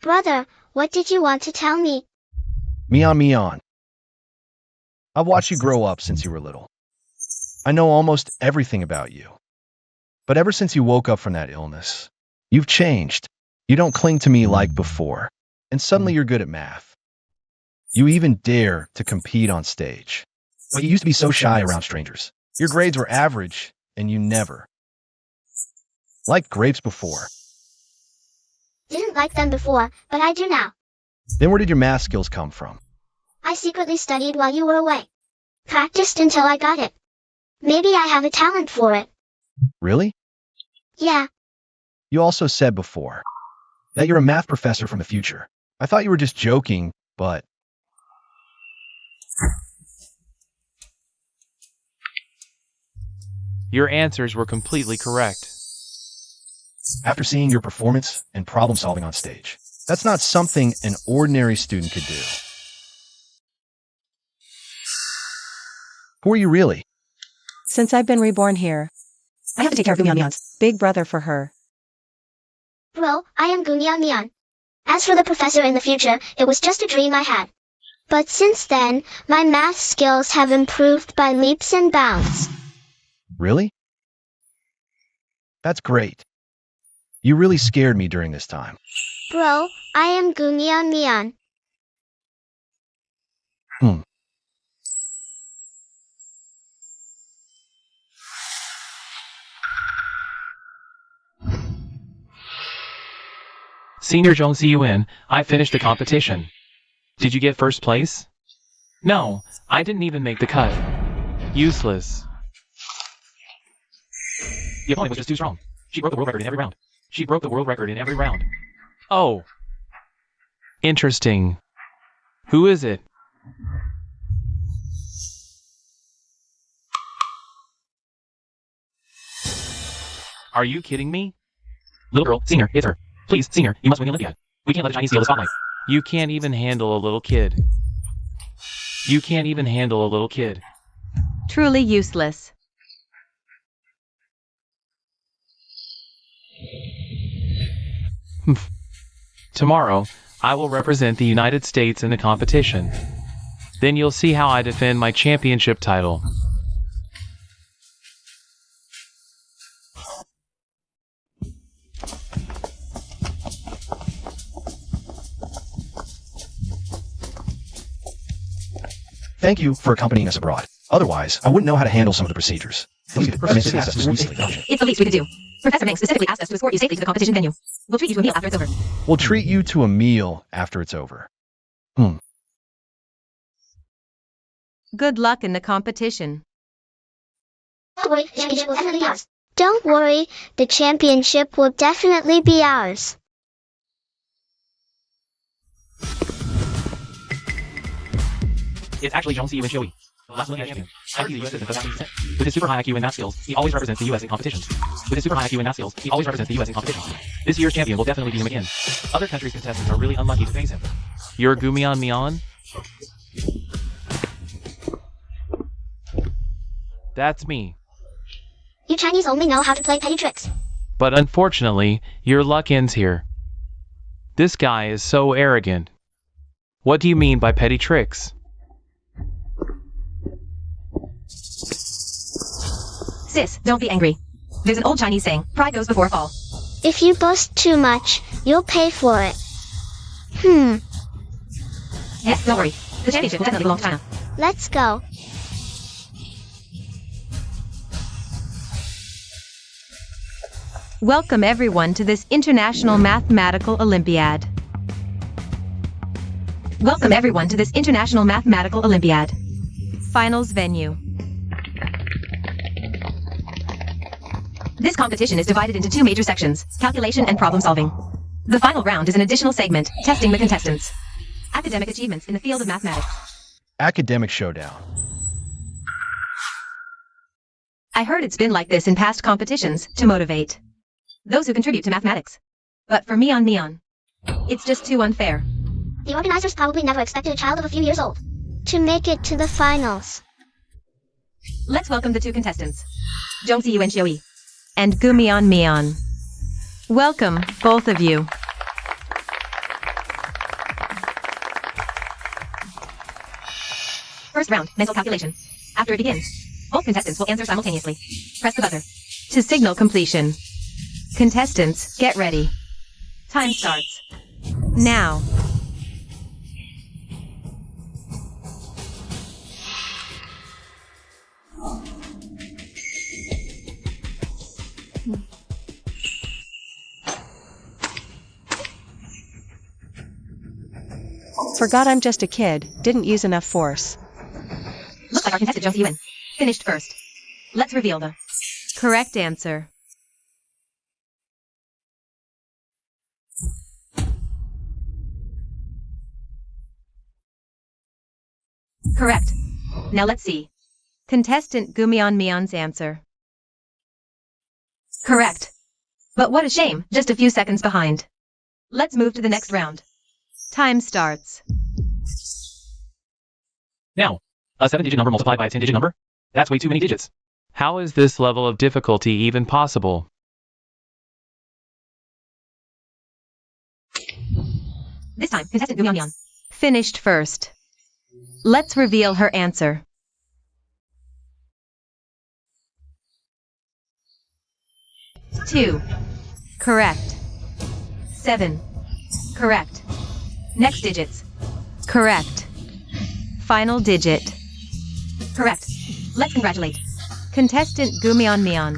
Brother, what did you want to tell me? Mian. I've watched you grow up since you were little. I know almost everything about you. But ever since you woke up from that illness, you've changed. You don't cling to me like before. And suddenly you're good at math. You even dare to compete on stage. But you used to be so shy around strangers. Your grades were average, and you never liked grapes before. Didn't like them before, but I do now. Then where did your math skills come from? I secretly studied while you were away. Practiced until I got it. Maybe I have a talent for it. Really? Yeah. You also said before that you're a math professor from the future. I thought you were just joking, but... Your answers were completely correct. After seeing your performance and problem solving on stage, that's not something an ordinary student could do. Who are you really? Since I've been reborn here, I have to take care of Mian's big brother for her. Bro, I am Mian. As for the professor in the future, it was just a dream I had. But since then, my math skills have improved by leaps and bounds. Really? That's great. You really scared me during this time. Bro, I am Mian. Senior Zhong Ziyuan, I finished the competition. Did you get first place? No, I didn't even make the cut. Useless. The opponent was just too strong. She broke the world record in every round. Oh. Interesting. Who is it? Are you kidding me? Little girl, senior, it's her. Please, senior, you must win the Olympiad. We can't let the Chinese steal the spotlight. You can't even handle a little kid. Truly useless. Tomorrow, I will represent the United States in the competition. Then you'll see how I defend my championship title. Thank you for accompanying us abroad. Otherwise, I wouldn't know how to handle some of the procedures. It's the least we could do. Professor Meng specifically asked us to escort you safely to the competition venue. We'll treat you to a meal after it's over. We'll treat you to a meal after it's over. Good luck in the competition. Don't worry, the championship will definitely be ours. It's actually Zhong Ziyuan Xiui, the last Olympiad champion. I the U.S. citizen for the past 10. With his super high IQ and math skills, he always represents the U.S. in competitions. This year's champion will definitely be him again. Other countries' contestants are really unlucky to face him. You're Mian? That's me. You Chinese only know how to play petty tricks. But unfortunately, your luck ends here. This guy is so arrogant. What do you mean by petty tricks? Sis, don't be angry. There's an old Chinese saying, pride goes before a fall. If you boast too much, you'll pay for it. Yes, don't worry. The championship will definitely belong to China. Let's go. Welcome everyone to this International Mathematical Olympiad. Finals venue. This competition is divided into two major sections, calculation and problem solving. The final round is an additional segment, testing the contestants' academic achievements in the field of mathematics. Academic showdown. I heard it's been like this in past competitions, to motivate those who contribute to mathematics. But for Mian, it's just too unfair. The organizers probably never expected a child of a few years old to make it to the finals. Let's welcome the two contestants, Zhong Ziyuan Xiui and Mian. Welcome, both of you. First round, mental calculation. After it begins, both contestants will answer simultaneously. Press the buzzer to signal completion. Contestants, get ready. Time starts now. Forgot I'm just a kid, didn't use enough force. Looks like our contestant Josie Ewan finished first. Let's reveal the correct answer. Correct. Now let's see. Contestant Gumion Mion's answer. Correct. But what a shame, just a few seconds behind. Let's move to the next round. Time starts. Now, a 7-digit number multiplied by a 10-digit number? That's way too many digits. How is this level of difficulty even possible? This time, contestant Gumion Mion finished first. Let's reveal her answer. Two. Correct. 7. Correct. Next digits. Correct. Final digit. Correct. Let's congratulate contestant Gumion Mion.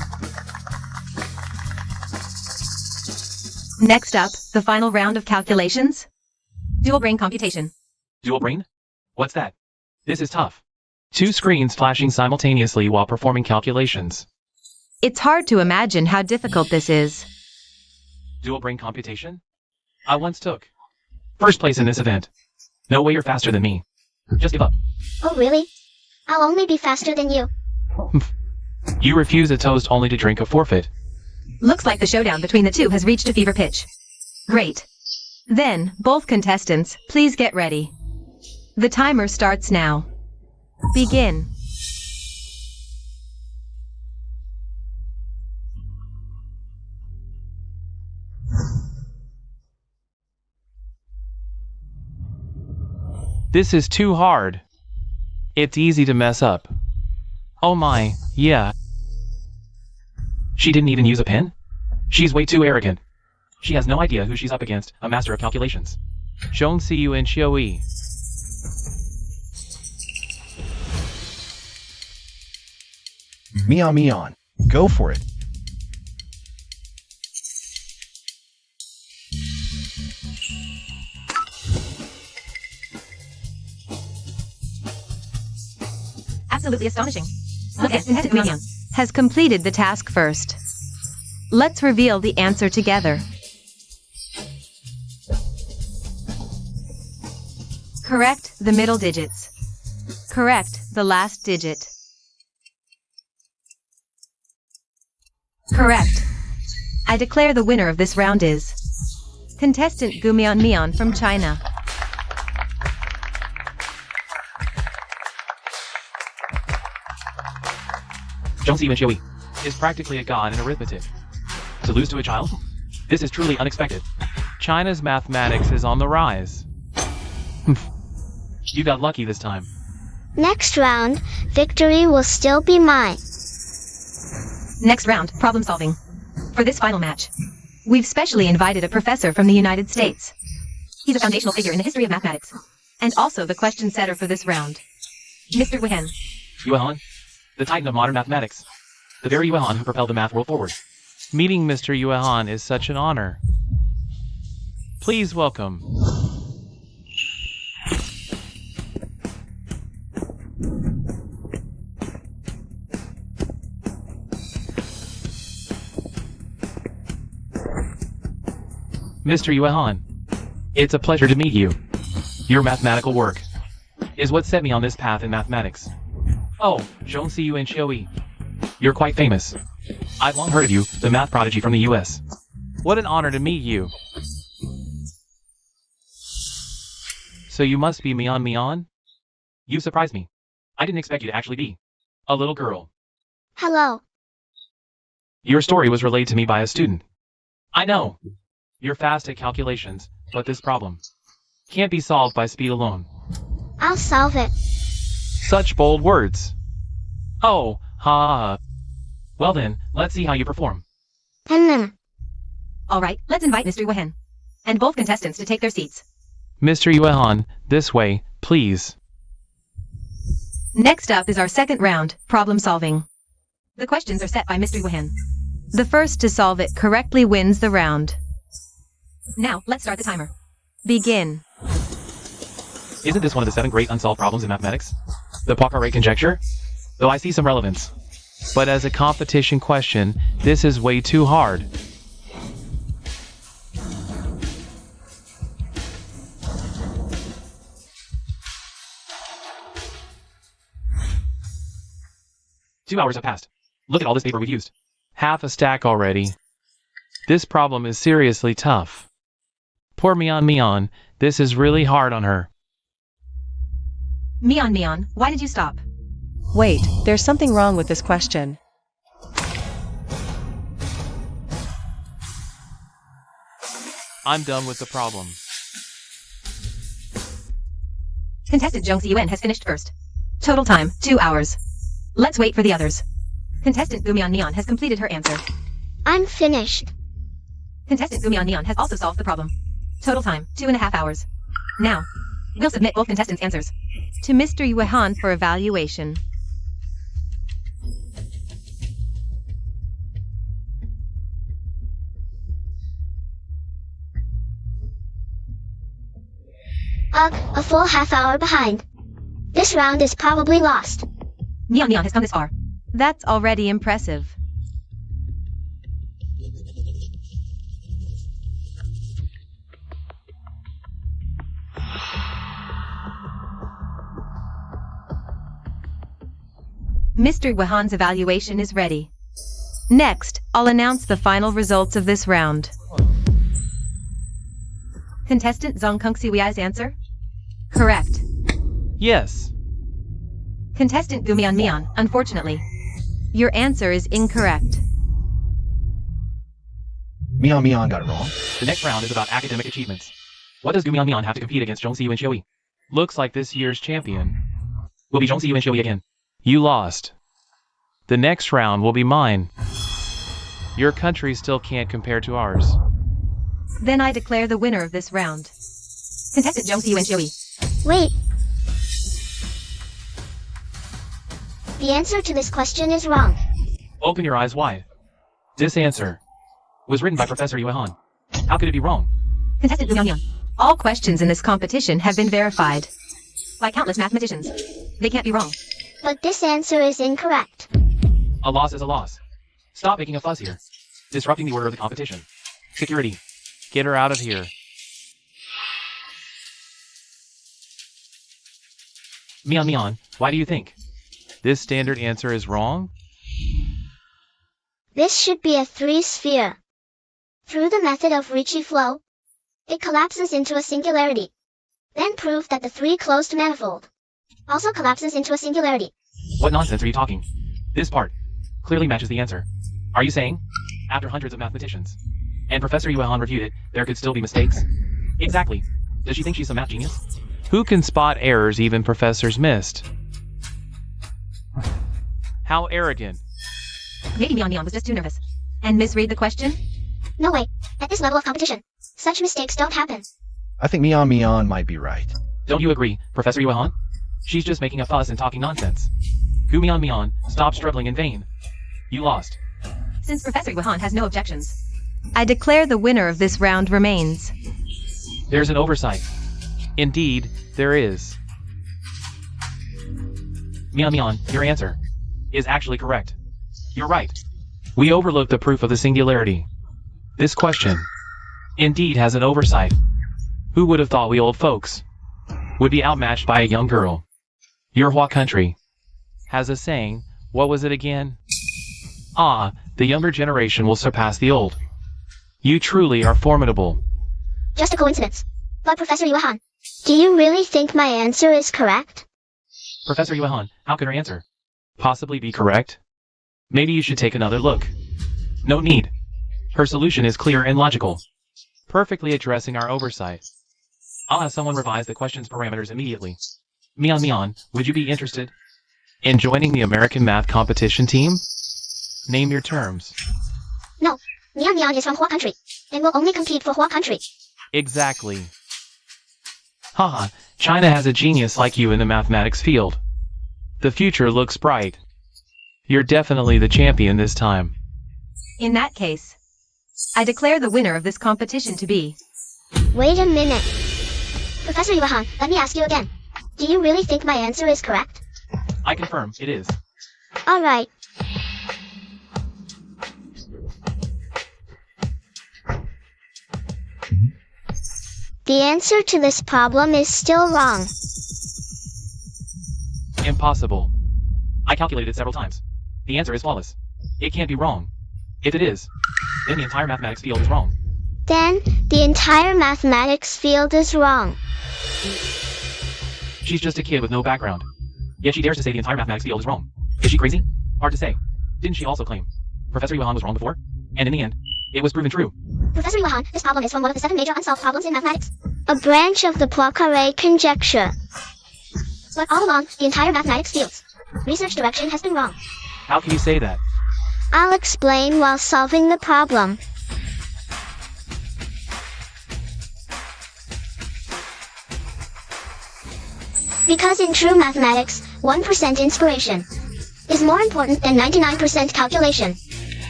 Next up, the final round of calculations. Dual brain computation. Dual brain? What's that? This is tough. 2 screens flashing simultaneously while performing calculations. It's hard to imagine how difficult this is. Dual brain computation? I once took first place in this event. No way you're faster than me. Just give up. Oh really? I'll only be faster than you. You refuse a toast only to drink a forfeit. Looks like the showdown between the two has reached a fever pitch. Great. Then, both contestants, please get ready. The timer starts now. Begin. This is too hard. It's easy to mess up. Oh my, yeah. She didn't even use a pen? She's way too arrogant. She has no idea who she's up against, a master of calculations. Shon see you in Chioi. Mion. Go for it. Absolutely astonishing. Look at contestant Gumion has completed the task first. Let's reveal the answer together. Correct the middle digits. Correct the last digit. Correct. I declare the winner of this round is contestant Gumion Mion from China. Shon see you in Chioi is practically a god in arithmetic. To lose to a child? This is truly unexpected. China's mathematics is on the rise. You got lucky this time. Next round, victory will still be mine. Next round, problem solving. For this final match, we've specially invited a professor from the United States. He's a foundational figure in the history of mathematics, and also the question setter for this round. Mr. Wehen. Yuan, the titan of modern mathematics. The very Yuan who propelled the math world forward. Meeting Mr. Yuan is such an honor. Please welcome. Mr. Yuan, it's a pleasure to meet you. Your mathematical work is what set me on this path in mathematics. Oh, Shon see you in Chioi. You're quite famous. I've long heard of you, the math prodigy from the US. What an honor to meet you. So you must be Mion? You surprised me. I didn't expect you to actually be a little girl. Hello. Your story was relayed to me by a student. I know. You're fast at calculations, but this problem can't be solved by speed alone. I'll solve it. Such bold words. Oh, ha. Well then, let's see how you perform. All right, let's invite Mr. Yuehan and both contestants to take their seats. Mr. Yuehan, this way, please. Next up is our second round, problem solving. The questions are set by Mr. Yuehan. The first to solve it correctly wins the round. Now, let's start the timer. Begin. Isn't this one of the 7 great unsolved problems in mathematics? The Poincare conjecture? Though I see some relevance. But as a competition question, this is way too hard. Two hours have passed. Look at all this paper we've used. Half a stack already. This problem is seriously tough. Poor Mian, this is really hard on her. Mian, why did you stop? Wait, there's something wrong with this question. I'm done with the problem. Contestant Zhong Ziyuan has finished first. Total time, 2 hours. Let's wait for the others. Contestant Mian has completed her answer. I'm finished. Contestant Mian has also solved the problem. Total time, 2.5 hours. Now, we'll submit both contestants' answers to Mr. Yuehan for evaluation. Ugh, a full half hour behind. This round is probably lost. Mian has come this far. That's already impressive. Mr. Yuehan's evaluation is ready. Next, I'll announce the final results of this round. Contestant Zhong Kungsiwi's answer? Correct. Yes. Contestant Mian, unfortunately, your answer is incorrect. Mian got it wrong. The next round is about academic achievements. What does Mian have to compete against Zhong Ziyuan Xiui? Looks like this year's champion will be Zhong Ziyuan Xiui again. You lost. The next round will be mine. Your country still can't compare to ours. Then I declare the winner of this round. Contestant Zhong Ziyuan Xiui. Wait. The answer to this question is wrong. Open your eyes wide. This answer was written by Professor Yuehan. How could it be wrong? Contestant Mian. All questions in this competition have been verified by countless mathematicians. They can't be wrong. But this answer is incorrect. A loss is a loss. Stop making a fuss here. Disrupting the order of the competition. Security. Get her out of here. Mian, why do you think this standard answer is wrong? This should be a 3-sphere. Through the method of Ricci flow, it collapses into a singularity. Then prove that the 3-closed manifold also collapses into a singularity. What nonsense are you talking? This part clearly matches the answer. Are you saying, after hundreds of mathematicians, and Professor Yuehan reviewed it, there could still be mistakes? Exactly. Does she think she's some math genius? Who can spot errors even professors missed? How arrogant. Maybe Mian was just too nervous and misread the question? No way. At this level of competition, such mistakes don't happen. I think Mian might be right. Don't you agree, Professor Yuehan? She's just making a fuss and talking nonsense. Gu Mian, stop struggling in vain. You lost. Since Professor Yuehan has no objections, I declare the winner of this round remains. There's an oversight. Indeed, there is. Mian, your answer is actually correct. You're right. We overlooked the proof of the singularity. This question indeed has an oversight. Who would have thought we old folks would be outmatched by a young girl? Your Hua country has a saying, what was it again? Ah, the younger generation will surpass the old. You truly are formidable. Just a coincidence. But Professor Yuehan, do you really think my answer is correct? Professor Yuehan, how could her answer possibly be correct? Maybe you should take another look. No need. Her solution is clear and logical, perfectly addressing our oversight. I'll have someone revise the question's parameters immediately. Mian, would you be interested in joining the American math competition team? Name your terms. No, Mian is from Hua country, and will only compete for Hua country. Exactly. Haha, China has a genius like you in the mathematics field. The future looks bright. You're definitely the champion this time. In that case, I declare the winner of this competition to be... Wait a minute. Professor Yuan, let me ask you again. Do you really think my answer is correct? I confirm, it is. Alright. The answer to this problem is still wrong. Impossible. I calculated it several times. The answer is flawless. It can't be wrong. If it is, then the entire mathematics field is wrong. Then, the entire mathematics field is wrong. She's just a kid with no background. Yet she dares to say the entire mathematics field is wrong. Is she crazy? Hard to say. Didn't she also claim Professor Yuan was wrong before? And in the end, it was proven true. Professor Yuan, this problem is from one of the 7 major unsolved problems in mathematics. A branch of the Poincaré conjecture. But all along, the entire mathematics field's research direction has been wrong. How can you say that? I'll explain while solving the problem. Because in true mathematics, 1% inspiration is more important than 99% calculation.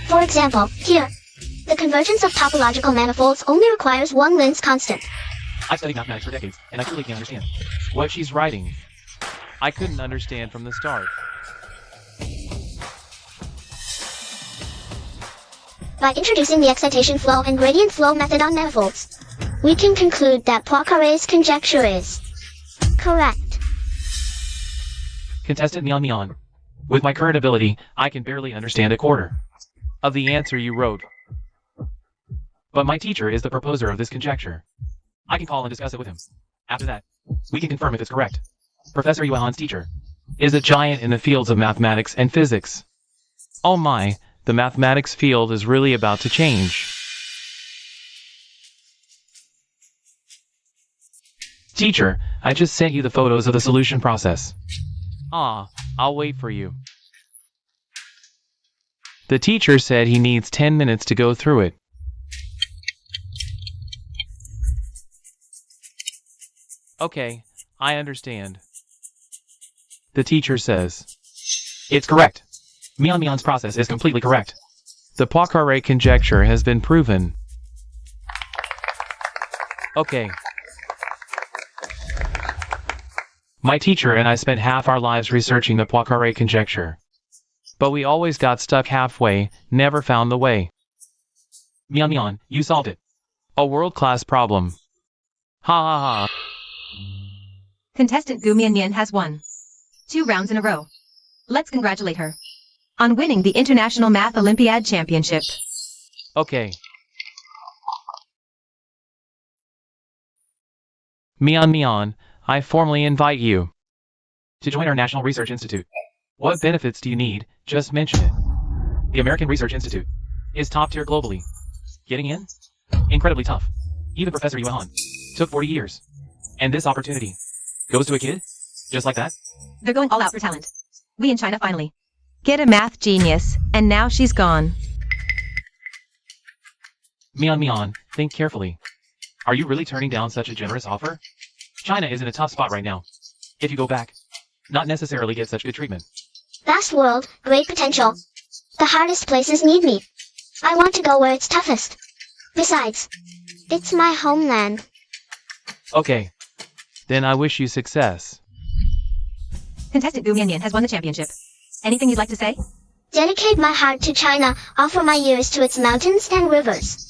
For example, here, the convergence of topological manifolds only requires one Lenz's constant. I've studied mathematics for decades, and I truly can't understand what she's writing. I couldn't understand from the start. By introducing the excitation flow and gradient flow method on manifolds, we can conclude that Poincaré's conjecture is correct. Contestant Mian, with my current ability, I can barely understand a quarter of the answer you wrote. But my teacher is the proposer of this conjecture. I can call and discuss it with him. After that, we can confirm if it's correct. Professor Yuan's teacher is a giant in the fields of mathematics and physics. Oh my, the mathematics field is really about to change. Teacher, I just sent you the photos of the solution process. I'll wait for you. The teacher said he needs 10 minutes to go through it. Okay, I understand. The teacher says, it's correct. Mian's process is completely correct. The Poincaré conjecture has been proven. Okay. My teacher and I spent half our lives researching the Poincaré conjecture. But we always got stuck halfway, never found the way. Mian, you solved it. A world-class problem. Ha ha ha. Contestant Gu Mian has won 2 rounds in a row. Let's congratulate her on winning the International Math Olympiad Championship. Okay. Mian, I formally invite you to join our National Research Institute. What benefits do you need? Just mention it. The American Research Institute is top tier globally. Getting in? Incredibly tough. Even Professor Yuan took 40 years. And this opportunity goes to a kid? Just like that? They're going all out for talent. We in China finally get a math genius, and now she's gone. Mian, think carefully. Are you really turning down such a generous offer? China is in a tough spot right now. If you go back, not necessarily get such good treatment. Vast world, great potential. The hardest places need me. I want to go where it's toughest. Besides, it's my homeland. Okay. Then I wish you success. Contestant Gu Mian has won the championship. Anything you'd like to say? Dedicate my heart to China, offer my ears to its mountains and rivers.